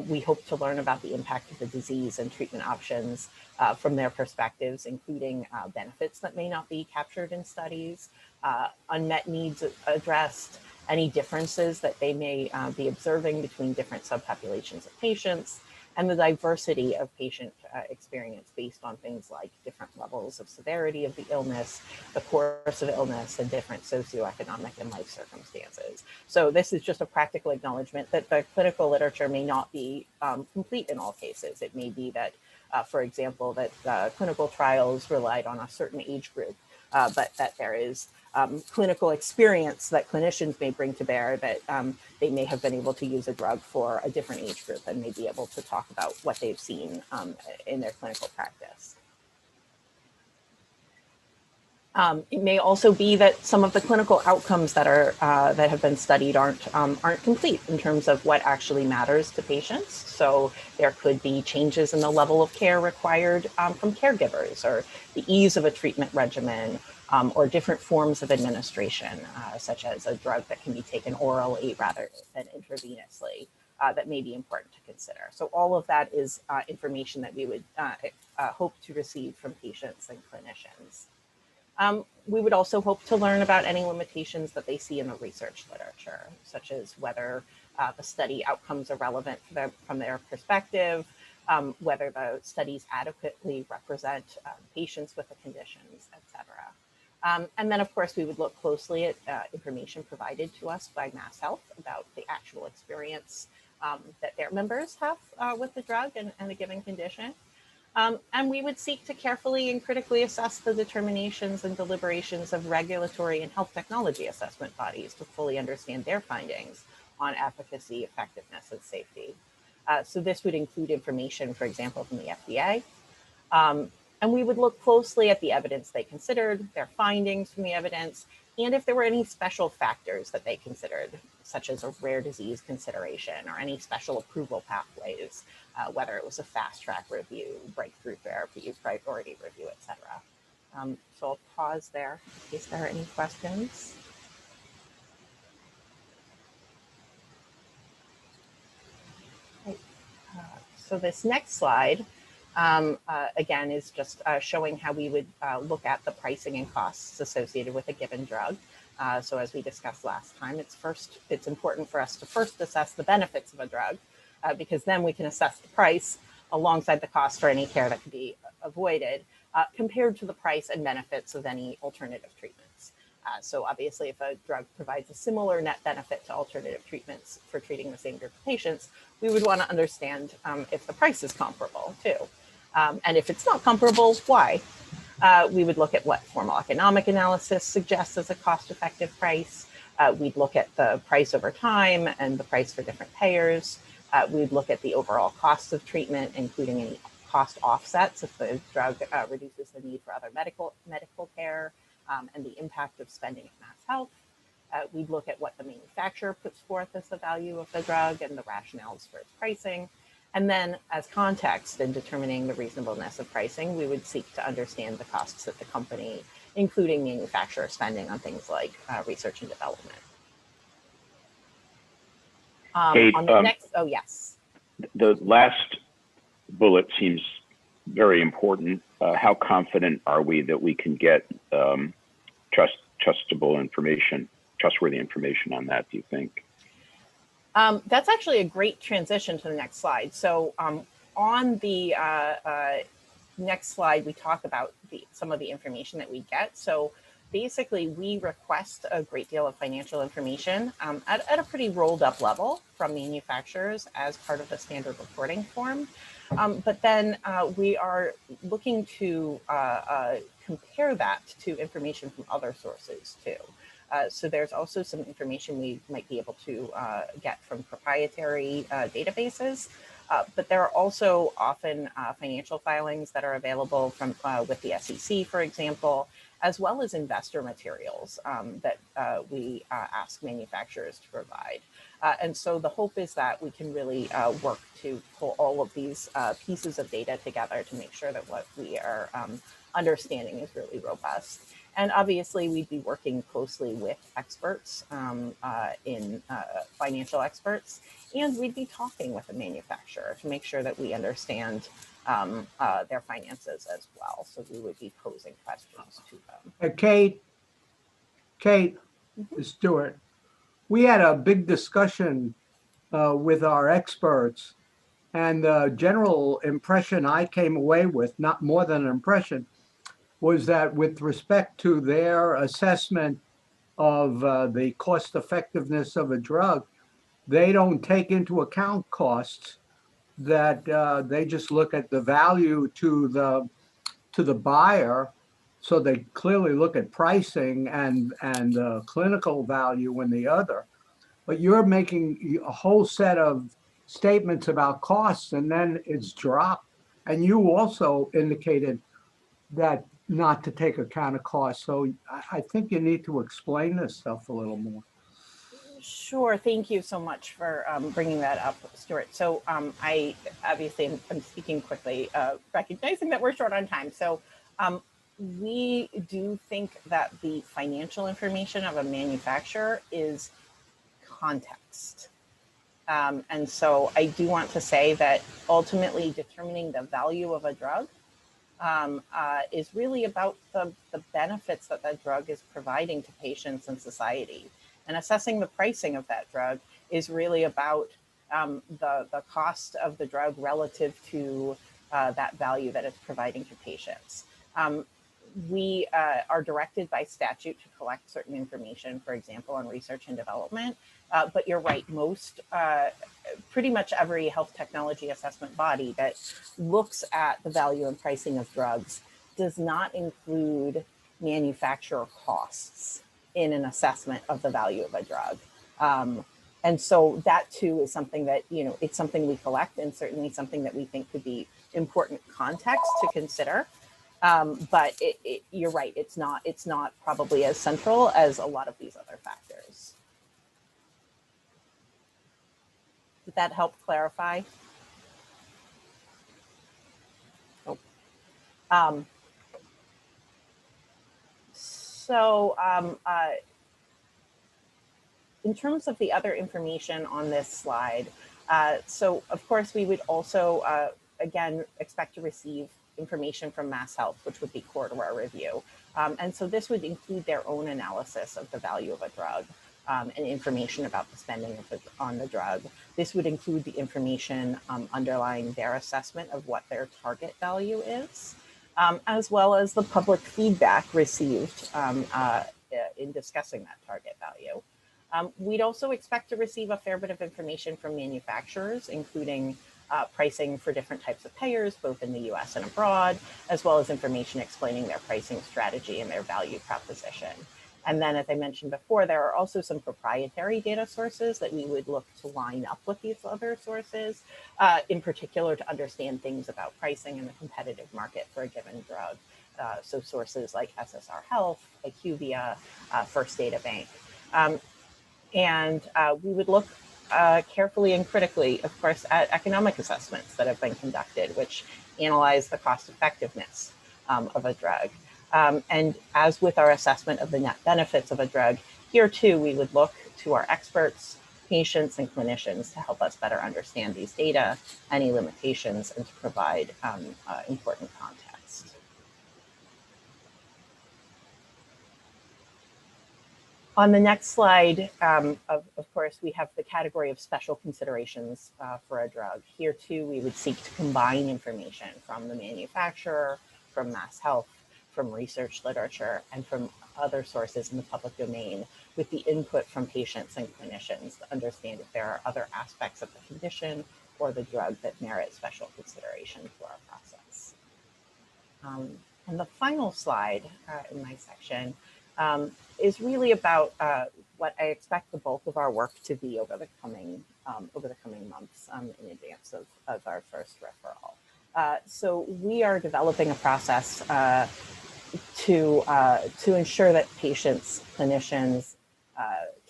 S7: we hope to learn about the impact of the disease and treatment options from their perspectives, including benefits that may not be captured in studies, unmet needs addressed, any differences that they may be observing between different subpopulations of patients, and the diversity of patient experience based on things like different levels of severity of the illness, the course of illness, and different socioeconomic and life circumstances. So this is just a practical acknowledgement that the clinical literature may not be complete in all cases. It may be that, for example, that clinical trials relied on a certain age group, but that there is clinical experience that clinicians may bring to bear, that they may have been able to use a drug for a different age group and may be able to talk about what they've seen in their clinical practice. It may also be that some of the clinical outcomes that are that have been studied aren't complete in terms of what actually matters to patients. So there could be changes in the level of care required from caregivers, or the ease of a treatment regimen, or different forms of administration, such as a drug that can be taken orally rather than intravenously, that may be important to consider. So all of that is information that we would hope to receive from patients and clinicians. We would also hope to learn about any limitations that they see in the research literature, such as whether the study outcomes are relevant for them from their perspective, whether the studies adequately represent patients with the conditions, et cetera. And then, of course, we would look closely at information provided to us by Mass Health about the actual experience that their members have with the drug and a given condition. And we would seek to carefully and critically assess the determinations and deliberations of regulatory and health technology assessment bodies to fully understand their findings on efficacy, effectiveness, and safety. So this would include information, for example, from the FDA. And we would look closely at the evidence they considered, their findings from the evidence, and if there were any special factors that they considered, such as a rare disease consideration or any special approval pathways, whether it was a fast track review, breakthrough therapy, priority review, et cetera. So I'll pause there in case there are any questions. Okay. So this next slide, again, is just showing how we would look at the pricing and costs associated with a given drug. So as we discussed last time, it's important for us to first assess the benefits of a drug, because then we can assess the price alongside the cost for any care that could be avoided, compared to the price and benefits of any alternative treatments. So obviously, if a drug provides a similar net benefit to alternative treatments for treating the same group of patients, we would want to understand if the price is comparable too. And if it's not comparable, why? We would look at what formal economic analysis suggests as a cost-effective price. We'd look at the price over time and the price for different payers. We'd look at the overall costs of treatment, including any cost offsets if the drug reduces the need for other medical care, and the impact of spending at Mass Health. We'd look at what the manufacturer puts forth as the value of the drug and the rationales for its pricing. And then as context in determining the reasonableness of pricing, we would seek to understand the costs that the company, including manufacturer spending on things like research and development.
S1: Kate,
S7: on the next, oh yes.
S1: The last bullet seems very important. How confident are we that we can get trustworthy information on that, do you think?
S7: That's actually a great transition to the next slide. So on the next slide, we talk about some of the information that we get. So basically, we request a great deal of financial information at a pretty rolled up level from manufacturers as part of the standard reporting form. But then we are looking to compare that to information from other sources too. So there's also some information we might be able to get from proprietary databases, but there are also often financial filings that are available from with the SEC, for example, as well as investor materials that we ask manufacturers to provide. And so the hope is that we can really work to pull all of these pieces of data together to make sure that what we are understanding is really robust. And obviously, we'd be working closely with experts financial experts, and we'd be talking with the manufacturer to make sure that we understand their finances as well. So we would be posing questions to them.
S3: Kate, Stuart, we had a big discussion with our experts, and the general impression I came away with, not more than an impression, was that with respect to their assessment of the cost effectiveness of a drug, they don't take into account costs, that they just look at the value to the buyer So they clearly look at pricing and clinical value in the other. But you're making a whole set of statements about costs and then it's dropped. And you also indicated that not to take account of costs. So I think you need to explain this stuff a little more.
S7: Sure. Thank you so much for bringing that up, Stuart. So I obviously I'm speaking quickly, recognizing that we're short on time. So we do think that the financial information of a manufacturer is context. And so I do want to say that ultimately determining the value of a drug is really about the benefits that that drug is providing to patients and society. And assessing the pricing of that drug is really about the cost of the drug relative to that value that it's providing to patients. We are directed by statute to collect certain information, for example, on research and development. But you're right, pretty much every health technology assessment body that looks at the value and pricing of drugs does not include manufacturer costs in an assessment of the value of a drug. And so that too is something that, it's something we collect and certainly something that we think could be important context to consider. But you're right, it's not probably as central as a lot of these other factors. Did that help clarify? Oh. In terms of the other information on this slide, so of course we would also, again, expect to receive information from Mass Health, which would be core to our review. And so this would include their own analysis of the value of a drug and information about the spending on the drug. This would include the information underlying their assessment of what their target value is, as well as the public feedback received in discussing that target value. We'd also expect to receive a fair bit of information from manufacturers, including pricing for different types of payers, both in the US and abroad, as well as information explaining their pricing strategy and their value proposition. And then, as I mentioned before, there are also some proprietary data sources that we would look to line up with these other sources, in particular to understand things about pricing and the competitive market for a given drug. So sources like SSR Health, IQVIA, First Data Bank. And we would look carefully and critically, of course, at economic assessments that have been conducted, which analyze the cost effectiveness of a drug. And as with our assessment of the net benefits of a drug, here too, we would look to our experts, patients, and clinicians to help us better understand these data, any limitations, and to provide important context. On the next slide, of course, we have the category of special considerations for a drug. Here too, we would seek to combine information from the manufacturer, from Mass Health, from research literature, and from other sources in the public domain with the input from patients and clinicians to understand if there are other aspects of the condition or the drug that merit special consideration for our process. And the final slide in my section is really about what I expect the bulk of our work to be over the coming months in advance of our first referral. So we are developing a process to ensure that patients, clinicians,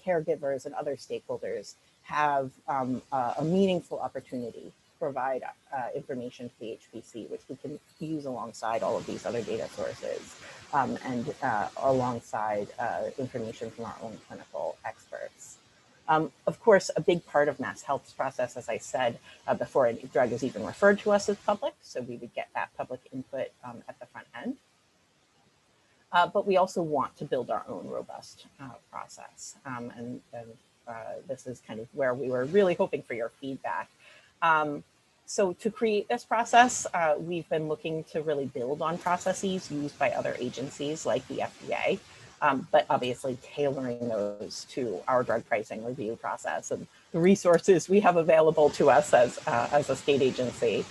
S7: caregivers, and other stakeholders have a meaningful opportunity to provide information to the HPC, which we can use alongside all of these other data sources and alongside information from our own clinical experts. Of course, a big part of Mass Health's process, as I said, before a drug is even referred to us as public, so we would get that public input at the front end. But we also want to build our own robust process. And this is kind of where we were really hoping for your feedback. So to create this process, we've been looking to really build on processes used by other agencies like the FDA, but obviously tailoring those to our drug pricing review process and the resources we have available to us as a state agency.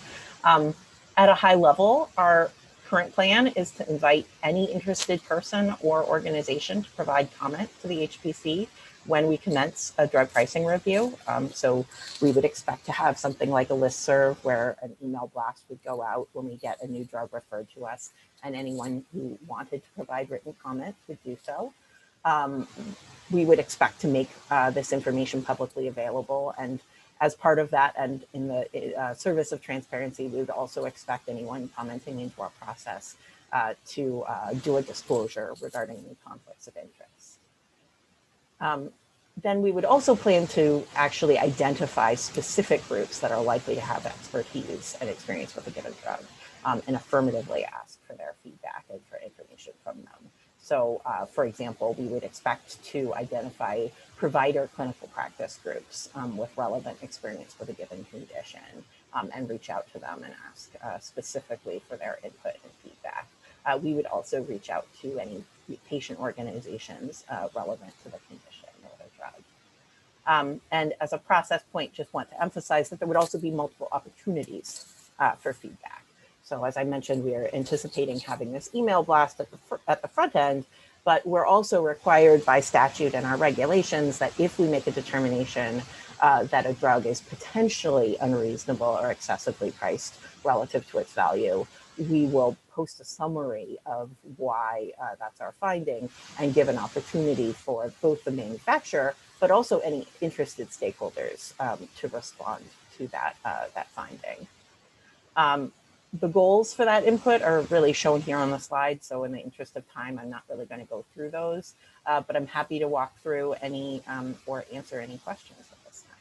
S7: At a high level, our current plan is to invite any interested person or organization to provide comment to the HPC when we commence a drug pricing review. So we would expect to have something like a listserv where an email blast would go out when we get a new drug referred to us, and anyone who wanted to provide written comment would do so. We would expect to make this information publicly available, and as part of that, and in the service of transparency, we would also expect anyone commenting into our process to do a disclosure regarding any conflicts of interest. Then we would also plan to actually identify specific groups that are likely to have expertise and experience with a given drug, and affirmatively ask for their feedback and for information from them. So, for example, we would expect to identify provider clinical practice groups with relevant experience with a given condition, and reach out to them and ask specifically for their input and feedback. We would also reach out to any patient organizations relevant to the condition or the drug. And as a process point, just want to emphasize that there would also be multiple opportunities for feedback. So as I mentioned, we are anticipating having this email blast at the front end, but we're also required by statute and our regulations that if we make a determination that a drug is potentially unreasonable or excessively priced relative to its value, we will post a summary of why that's our finding and give an opportunity for both the manufacturer, but also any interested stakeholders to respond to that, that finding. The goals for that input are really shown here on the slide. So in the interest of time, I'm not really going to go through those, but I'm happy to walk through any or answer any questions at this time.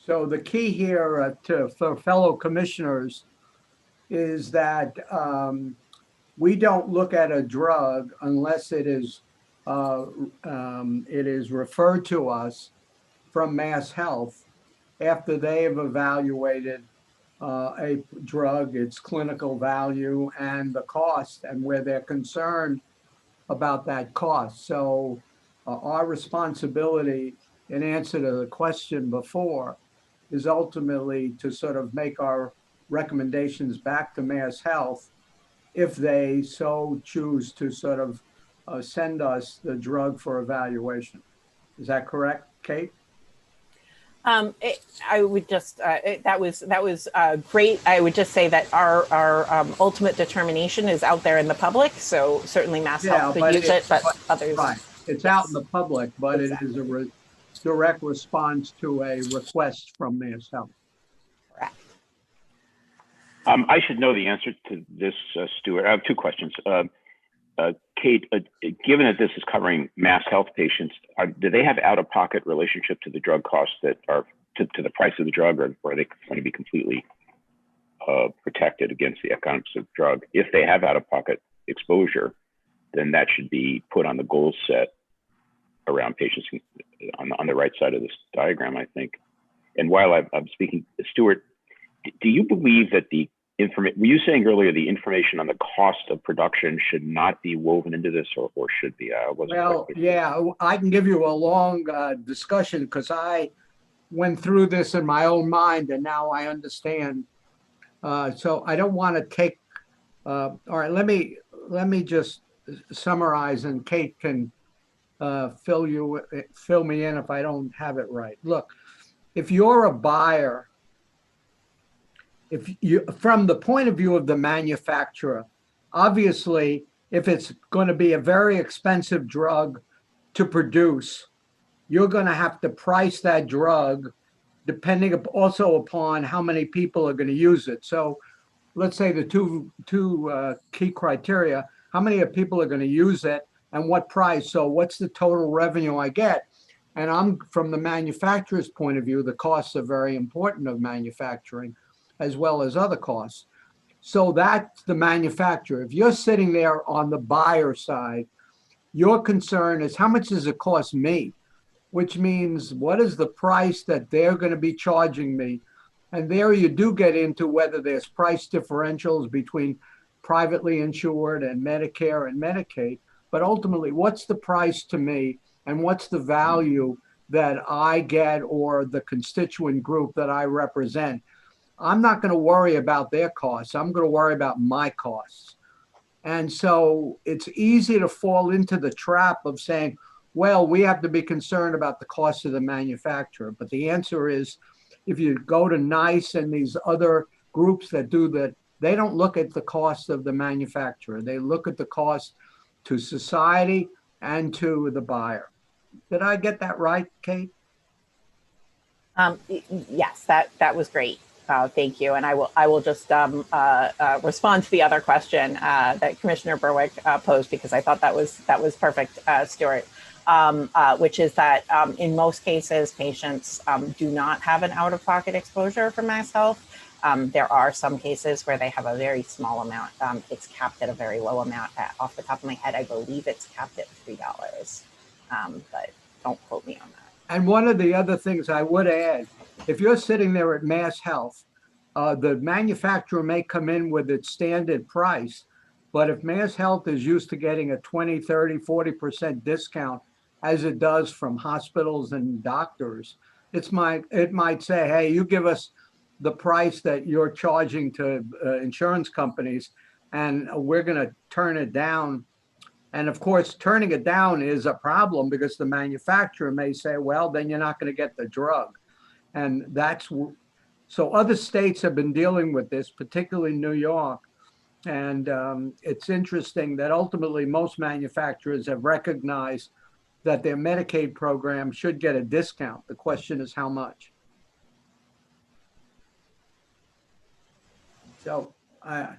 S3: So the key here for fellow commissioners is that we don't look at a drug unless it is referred to us from Mass Health after they have evaluated a drug, its clinical value and the cost, and where they're concerned about that cost. So our responsibility, in answer to the question before, is ultimately to sort of make our recommendations back to Mass Health if they so choose to sort of send us the drug for evaluation. Is that correct, Kate?
S7: I would just, that was great. I would just say that our ultimate determination is out there in the public. So certainly Mass Health could use it, but others.
S3: Right. It's out in the public, but exactly. It is a direct response to a request from Mass Health.
S7: Correct.
S1: I should know the answer to this, Stuart. I have two questions. Kate, given that this is covering Mass Health patients, do they have out-of-pocket relationship to the drug costs that are to the price of the drug, or are they going to be completely protected against the economics of the drug? If they have out-of-pocket exposure, then that should be put on the goal set around patients on the right side of this diagram, I think. And while I'm speaking, Stuart, do you believe that the information, were you saying earlier, the information on the cost of production should not be woven into this, or should be?
S3: Well, yeah, I can give you a long discussion because I went through this in my own mind and now I understand. So I don't want to take, all right, let me just summarize, and Kate can fill me in if I don't have it right. Look, if you're a buyer, from the point of view of the manufacturer, obviously, if it's going to be a very expensive drug to produce, you're going to have to price that drug depending also upon how many people are going to use it. So let's say the two key criteria: how many people are going to use it and what price. So what's the total revenue I get? And from the manufacturer's point of view, the costs are very important of manufacturing, as well as other costs. So that's the manufacturer. If you're sitting there on the buyer side, your concern is how much does it cost me? Which means what is the price that they're going to be charging me? And there you do get into whether there's price differentials between privately insured and Medicare and Medicaid. But ultimately, what's the price to me and what's the value that I get or the constituent group that I represent, I'm not going to worry about their costs. I'm going to worry about my costs. And so it's easy to fall into the trap of saying, well, we have to be concerned about the cost of the manufacturer. But the answer is, if you go to NICE and these other groups that do that, they don't look at the cost of the manufacturer. They look at the cost to society and to the buyer. Did I get that right, Kate?
S7: Yes, that was great. Thank you. And I will just respond to the other question that Commissioner Berwick posed, because I thought that was perfect, Stuart, which is that in most cases, patients do not have an out-of-pocket exposure for Mass Health. There are some cases where they have a very small amount. It's capped at a very low amount. Off the top of my head, I believe it's capped at $3, but don't quote me on that.
S3: And one of the other things I would add, if you're sitting there at Mass Health, the manufacturer may come in with its standard price, but if Mass Health is used to getting a 20, 30, 40% discount, as it does from hospitals and doctors, it might say, hey, you give us the price that you're charging to insurance companies, and we're going to turn it down. And of course, turning it down is a problem because the manufacturer may say, well, then you're not going to get the drug. And so other states have been dealing with this, particularly New York. And it's interesting that ultimately most manufacturers have recognized that their Medicaid program should get a discount. The question is how much. So I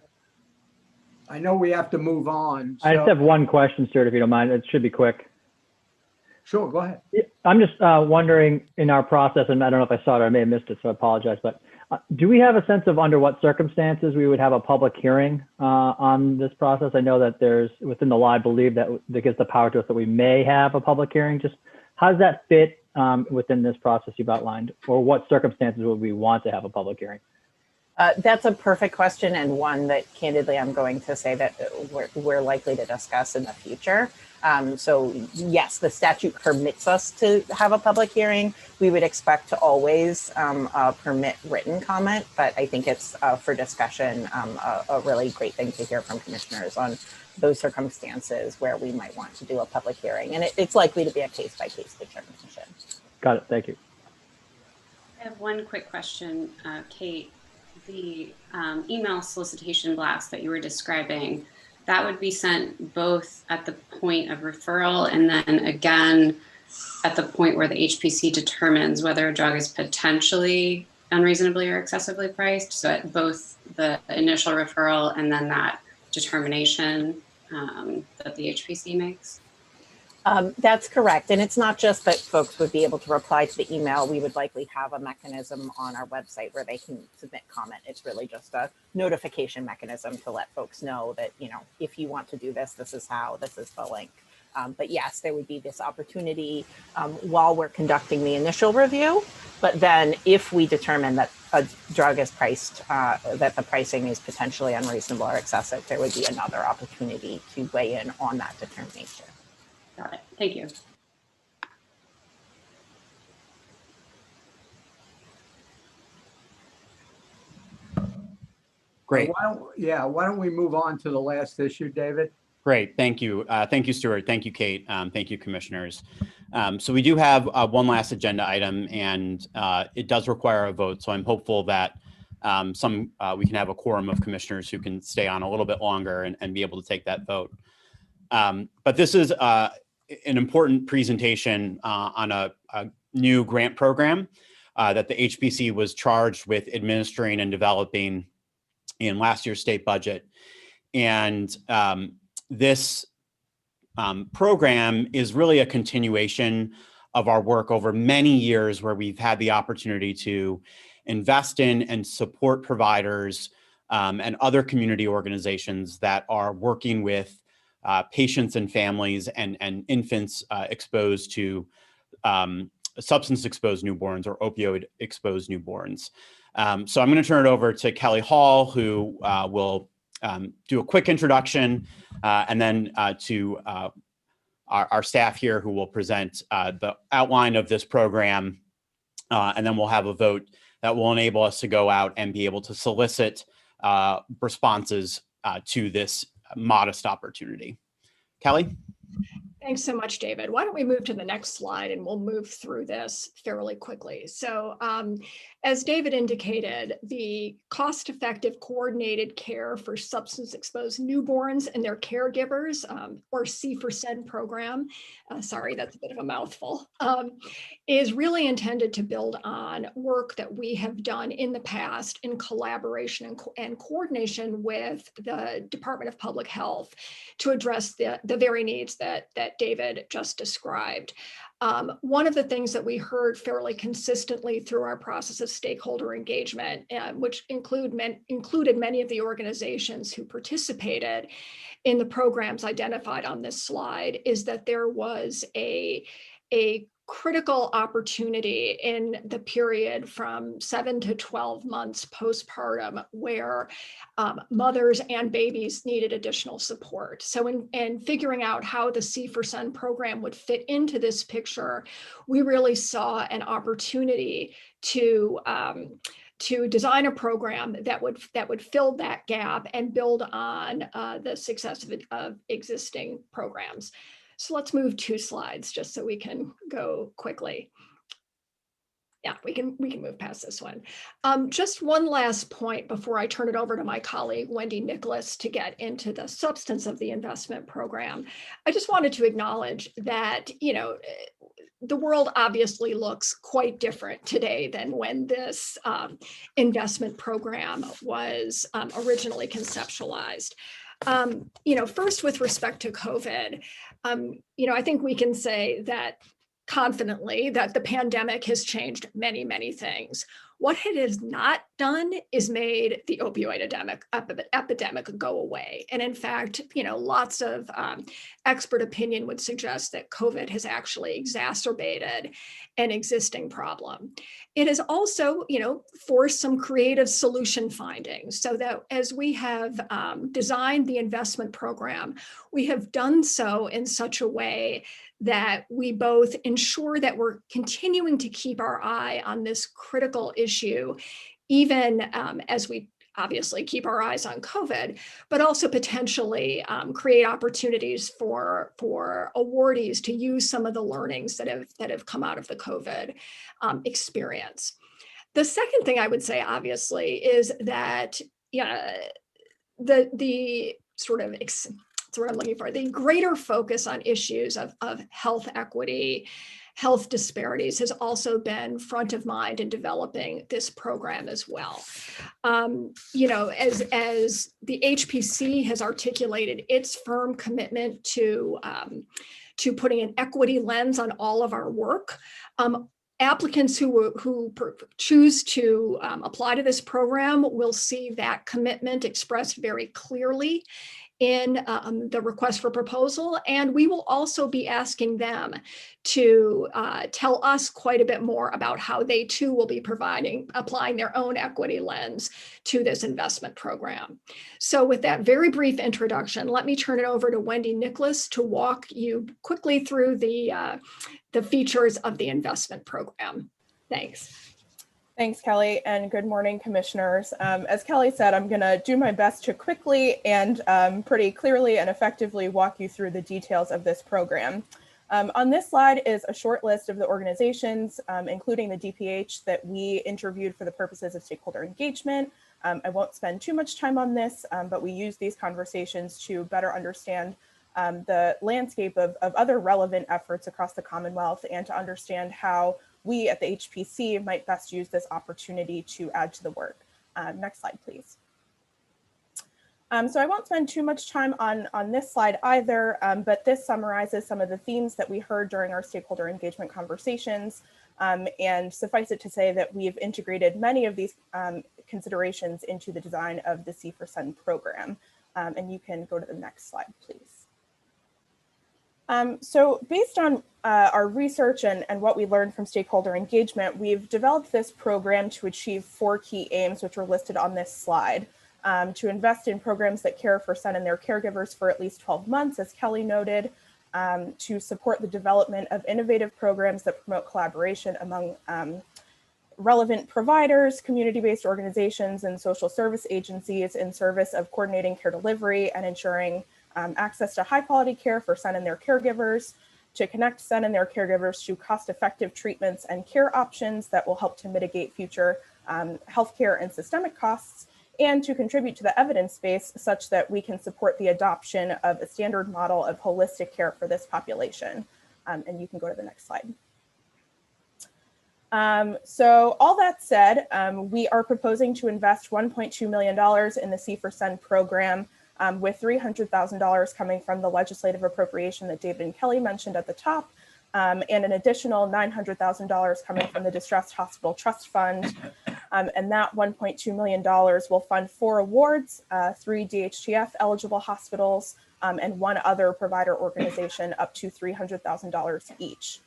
S3: know we have to move on.
S10: I just have one question, Stuart, if you don't mind. It should be quick.
S3: Sure, go ahead.
S10: I'm just wondering in our process, and I don't know if I saw it or I may have missed it, so I apologize, but do we have a sense of under what circumstances we would have a public hearing on this process? I know that there's within the law, I believe that gives the power to us that we may have a public hearing. Just how does that fit within this process you've outlined, or what circumstances would we want to have a public hearing?
S7: That's a perfect question, and one that candidly I'm going to say that we're likely to discuss in the future. So yes, the statute permits us to have a public hearing. We would expect to always permit written comment, but I think it's for discussion a really great thing to hear from commissioners on those circumstances where we might want to do a public hearing. And it's likely to be a case-by-case determination.
S10: Got it. Thank you.
S6: I have one quick question, Kate. The email solicitation blast that you were describing, that would be sent both at the point of referral and then again at the point where the HPC determines whether a drug is potentially unreasonably or excessively priced. So at both the initial referral and then that determination that the HPC makes.
S7: That's correct. And it's not just that folks would be able to reply to the email. We would likely have a mechanism on our website where they can submit comment. It's really just a notification mechanism to let folks know that, you know, if you want to do this, this is how, this is the link. But yes, there would be this opportunity while we're conducting the initial review. But then if we determine that a drug is priced, that the pricing is potentially unreasonable or excessive, there would be another opportunity to weigh in on that determination.
S6: Got it. Thank you.
S2: Great.
S3: Why don't we move on to the last issue, David?
S2: Great. Thank you. Thank you, Stuart. Thank you, Kate. Thank you, commissioners. So we do have one last agenda item, and it does require a vote. So I'm hopeful that we can have a quorum of commissioners who can stay on a little bit longer and be able to take that vote. But this is an important presentation on a new grant program that the HPC was charged with administering and developing in last year's state budget. And this program is really a continuation of our work over many years where we've had the opportunity to invest in and support providers and other community organizations that are working with patients and families and infants exposed to substance-exposed newborns or opioid-exposed newborns. So I'm going to turn it over to Kelly Hall, who will do a quick introduction and then to our staff here who will present the outline of this program, and then we'll have a vote that will enable us to go out and be able to solicit responses to this modest opportunity. Kelly?
S16: Thanks so much, David. Why don't we move to the next slide and we'll move through this fairly quickly. So as David indicated, the cost-effective coordinated care for substance-exposed newborns and their caregivers, or C4SEN program, sorry, that's a bit of a mouthful, is really intended to build on work that we have done in the past in collaboration and coordination with the Department of Public Health to address the very needs that David just described. One of the things that we heard fairly consistently through our process of stakeholder engagement, which included many of the organizations who participated in the programs identified on this slide, is that there was a critical opportunity in the period from 7 to 12 months postpartum where mothers and babies needed additional support. So in figuring out how the C4SEN program would fit into this picture, we really saw an opportunity to design a program that would fill that gap and build on the success of existing programs. So let's move 2 slides just so we can go quickly. Yeah, we can move past this one. Just one last point before I turn it over to my colleague, Wendy Nicholas, to get into the substance of the investment program. I just wanted to acknowledge that, you know, the world obviously looks quite different today than when this investment program was originally conceptualized. You know, first with respect to COVID, you know, I think we can say that confidently that the pandemic has changed many, many things. What it has not done is made the opioid epidemic go away. And in fact, you know, lots of expert opinion would suggest that COVID has actually exacerbated an existing problem. It has also, you know, forced some creative solution findings so that as we have designed the investment program, we have done so in such a way that we both ensure that we're continuing to keep our eye on this critical issue, even as we obviously keep our eyes on COVID, but also potentially create opportunities for awardees to use some of the learnings that have come out of the COVID experience. The second thing I would say, obviously, is that the sort of that's what I'm looking for. The greater focus on issues of health equity, health disparities has also been front of mind in developing this program as well. You know, as the HPC has articulated its firm commitment to putting an equity lens on all of our work, applicants who choose to apply to this program will see that commitment expressed very clearly in the request for proposal. And we will also be asking them to tell us quite a bit more about how they too will be applying their own equity lens to this investment program. So with that very brief introduction, let me turn it over to Wendy Nicholas to walk you quickly through the features of the investment program. Thanks.
S17: Thanks, Kelly, and good morning, commissioners. As Kelly said, I'm going to do my best to quickly and pretty clearly and effectively walk you through the details of this program. On this slide is a short list of the organizations, including the DPH, that we interviewed for the purposes of stakeholder engagement. I won't spend too much time on this, but we use these conversations to better understand the landscape of other relevant efforts across the Commonwealth and to understand how we at the HPC might best use this opportunity to add to the work. Next slide, please. So I won't spend too much time on this slide either, but this summarizes some of the themes that we heard during our stakeholder engagement conversations. And suffice it to say that we've integrated many of these considerations into the design of the C4SEN program. And you can go to the next slide, please. So based on our research and what we learned from stakeholder engagement, we've developed this program to achieve 4 key aims, which are listed on this slide. To invest in programs that care for SEN and their caregivers for at least 12 months, as Kelly noted, to support the development of innovative programs that promote collaboration among relevant providers, community-based organizations, and social service agencies in service of coordinating care delivery and ensuring access to high-quality care for SEN and their caregivers, to connect SEN and their caregivers to cost-effective treatments and care options that will help to mitigate future healthcare and systemic costs, and to contribute to the evidence base such that we can support the adoption of a standard model of holistic care for this population. And you can go to the next slide. So all that said, we are proposing to invest $1.2 million in the C4SEND program, with $300,000 coming from the legislative appropriation that David and Kelly mentioned at the top, and an additional $900,000 coming from the Distressed Hospital Trust Fund. And that $1.2 million will fund 4 awards, 3 DHTF eligible hospitals, and 1 other provider organization up to $300,000 each.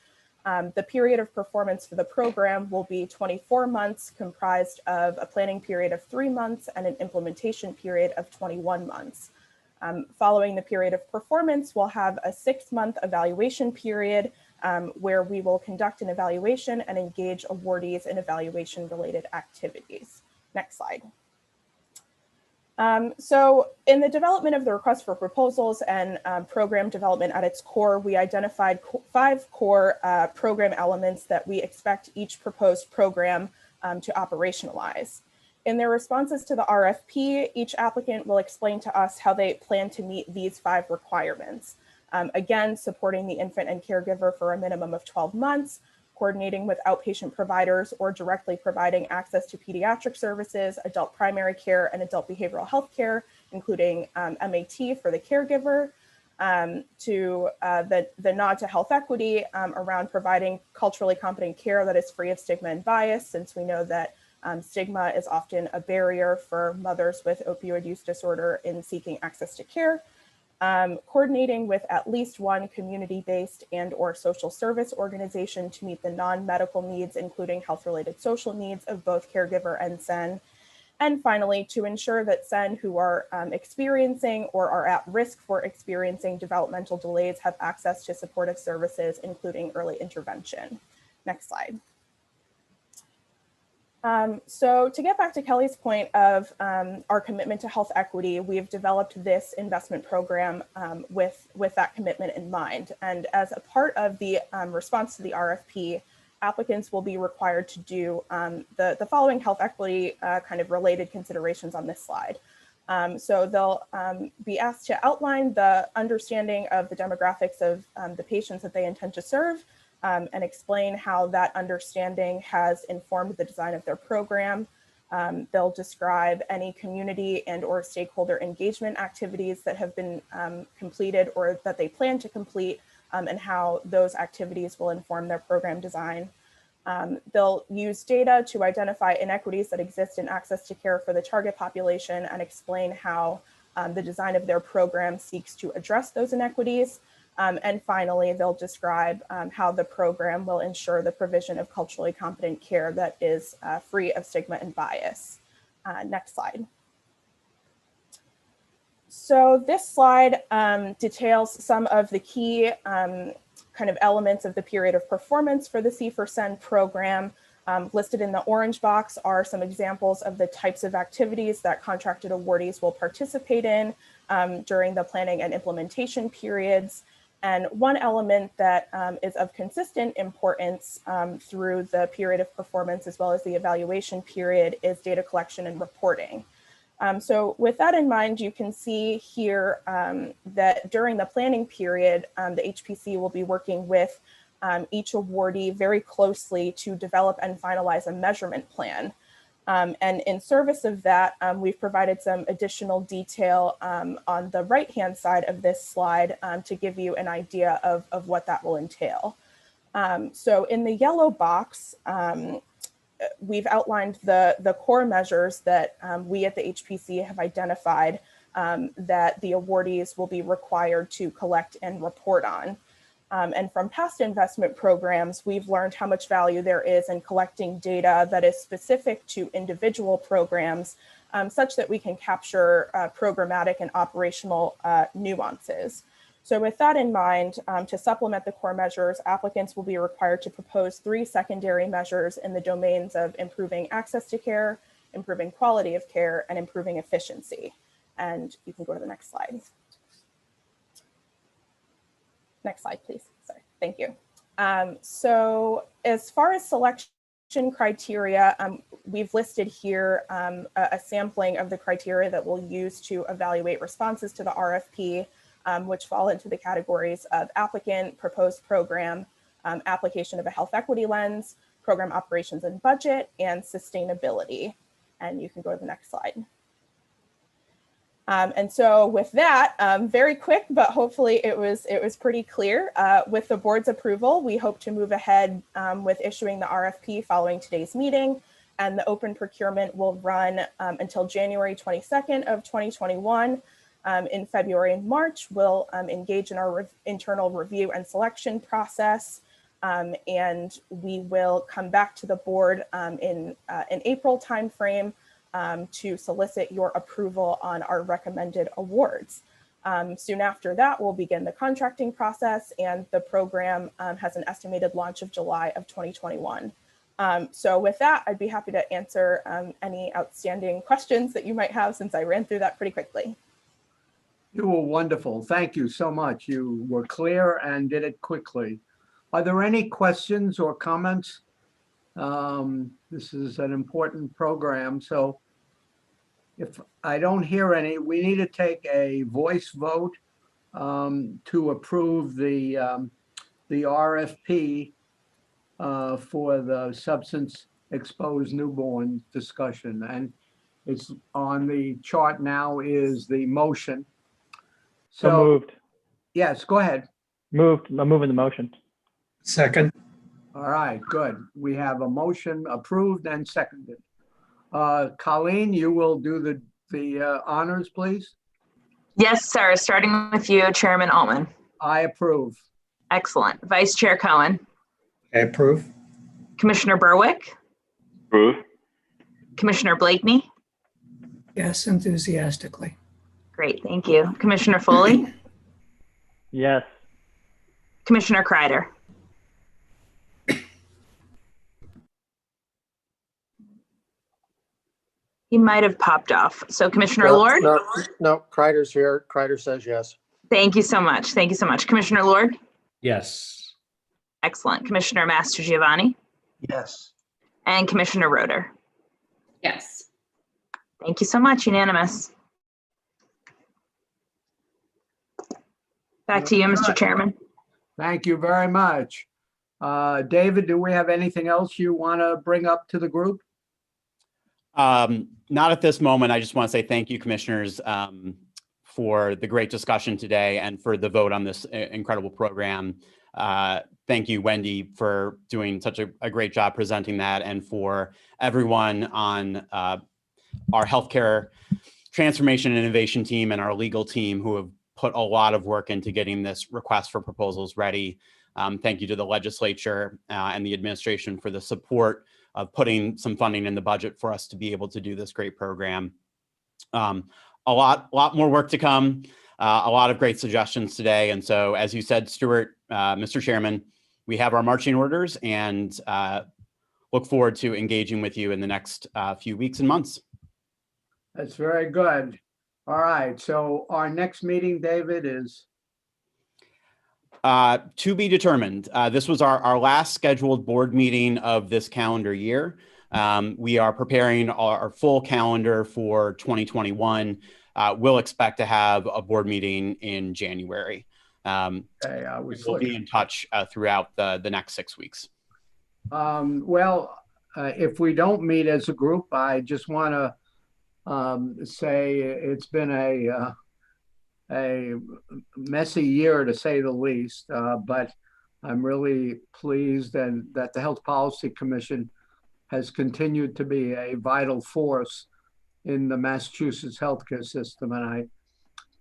S17: The period of performance for the program will be 24 months, comprised of a planning period of 3 months and an implementation period of 21 months. Following the period of performance, we'll have a 6-month evaluation period where we will conduct an evaluation and engage awardees in evaluation-related activities. Next slide. So in the development of the request for proposals and program development at its core, we identified 5 core program elements that we expect each proposed program to operationalize. In their responses to the RFP, each applicant will explain to us how they plan to meet these 5 requirements. Again, supporting the infant and caregiver for a minimum of 12 months, coordinating with outpatient providers or directly providing access to pediatric services, adult primary care, and adult behavioral health care, including MAT for the caregiver, to the nod to health equity around providing culturally competent care that is free of stigma and bias, since we know that stigma is often a barrier for mothers with opioid use disorder in seeking access to care. Coordinating with at least 1 community-based and/or social service organization to meet the non-medical needs, including health-related social needs of both caregiver and SEN. And finally, to ensure that SEN who are experiencing or are at risk for experiencing developmental delays have access to supportive services, including early intervention. Next slide. So to get back to Kelly's point of our commitment to health equity, we've developed this investment program with that commitment in mind. And as a part of the response to the RFP, applicants will be required to do the following health equity kind of related considerations on this slide. So they'll be asked to outline the understanding of the demographics of the patients that they intend to serve, and explain how that understanding has informed the design of their program. They'll describe any community and/or stakeholder engagement activities that have been completed or that they plan to complete, and how those activities will inform their program design. They'll use data to identify inequities that exist in access to care for the target population and explain how the design of their program seeks to address those inequities. And finally, they'll describe how the program will ensure the provision of culturally competent care that is free of stigma and bias. Next slide. So this slide details some of the key kind of elements of the period of performance for the C4SEND program. Listed in the orange box are some examples of the types of activities that contracted awardees will participate in during the planning and implementation periods. And one element that is of consistent importance through the period of performance as well as the evaluation period is data collection and reporting. So with that in mind, you can see here that during the planning period, the HPC will be working with each awardee very closely to develop and finalize a measurement plan. And in service of that, we've provided some additional detail on the right-hand side of this slide to give you an idea of what that will entail. So in the yellow box, we've outlined the core measures that we at the HPC have identified that the awardees will be required to collect and report on. And from past investment programs, we've learned how much value there is in collecting data that is specific to individual programs, such that we can capture programmatic and operational nuances. So with that in mind, to supplement the core measures, applicants will be required to propose 3 secondary measures in the domains of improving access to care, improving quality of care, and improving efficiency. And you can go to the next slide. Next slide, please. Sorry, thank you. So as far as selection criteria, we've listed here a sampling of the criteria that we'll use to evaluate responses to the RFP, which fall into the categories of applicant, proposed program, application of a health equity lens, program operations and budget, and sustainability. And you can go to the next slide. And so with that, very quick, but hopefully it was pretty clear. With the board's approval, we hope to move ahead with issuing the RFP following today's meeting, and the open procurement will run until January 22nd of 2021. In February and March, we'll engage in our internal review and selection process, and we will come back to the board in an April timeframe to solicit your approval on our recommended awards. Soon after that, we'll begin the contracting process, and the program has an estimated launch of July of 2021. So with that, I'd be happy to answer any outstanding questions that you might have, since I ran through that pretty quickly.
S3: You were wonderful. Thank you so much. You were clear and did it quickly. Are there any questions or comments? This is an important program, so if I don't hear any, we need to take a voice vote to approve the RFP for the substance exposed newborn discussion. And it's on the chart now is the motion.
S10: So moved.
S3: Yes, go ahead.
S10: Moved. I'm moving the motion.
S12: Second.
S3: All right, good. We have a motion approved and seconded. Colleen, you will do the honors, please.
S4: Yes, sir. Starting with you, Chairman Altman.
S3: I approve.
S4: Excellent. Vice Chair Cohen.
S12: I approve.
S4: Commissioner Berwick.
S1: Approve.
S4: Commissioner Blakeney.
S14: Yes, enthusiastically.
S4: Great, thank you. Commissioner Foley.
S10: Yes.
S4: Commissioner Kreider. He might have popped off. So Commissioner Lord?
S13: No, Kreider's here. Kreider says yes.
S4: Thank you so much. Thank you so much. Commissioner Lord?
S5: Yes.
S4: Excellent. Commissioner Master Giovanni?
S9: Yes.
S4: And Commissioner Roeder?
S6: Yes.
S4: Thank you so much. Unanimous. Back to you, Mr. Chairman.
S3: Thank you very much. David, do we have anything else you want to bring up to the group?
S2: Not at this moment. I just want to say thank you, commissioners, for the great discussion today and for the vote on this incredible program. Thank you, Wendy, for doing such a great job presenting that, and for everyone on our healthcare transformation and innovation team and our legal team who have put a lot of work into getting this request for proposals ready. Thank you to the legislature and the administration for the support of putting some funding in the budget for us to be able to do this great program. A lot more work to come, a lot of great suggestions today. And so, as you said, Stuart, Mr. Chairman, we have our marching orders, and look forward to engaging with you in the next few weeks and months.
S3: That's very good. All right, so our next meeting, David, is?
S2: To be determined. This was our last scheduled board meeting of this calendar year. We are preparing our full calendar for 2021. We'll expect to have a board meeting in January. We'll be in touch throughout the next 6 weeks.
S3: If we don't meet as a group, I just want to say it's been a messy year, to say the least, but I'm really pleased and that the Health Policy Commission has continued to be a vital force in the Massachusetts healthcare system. And I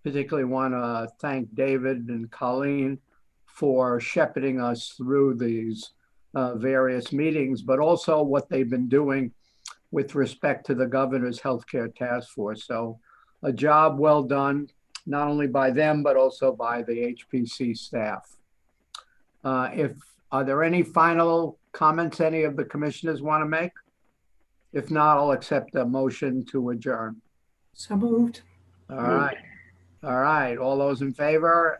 S3: particularly want to thank David and Colleen for shepherding us through these various meetings, but also what they've been doing with respect to the governor's healthcare task force. So a job well done. not only by them, but also by the HPC staff. Are there any final comments any of the commissioners want to make? If not, I'll accept a motion to adjourn.
S14: So moved.
S3: All right. All right. All those in favor?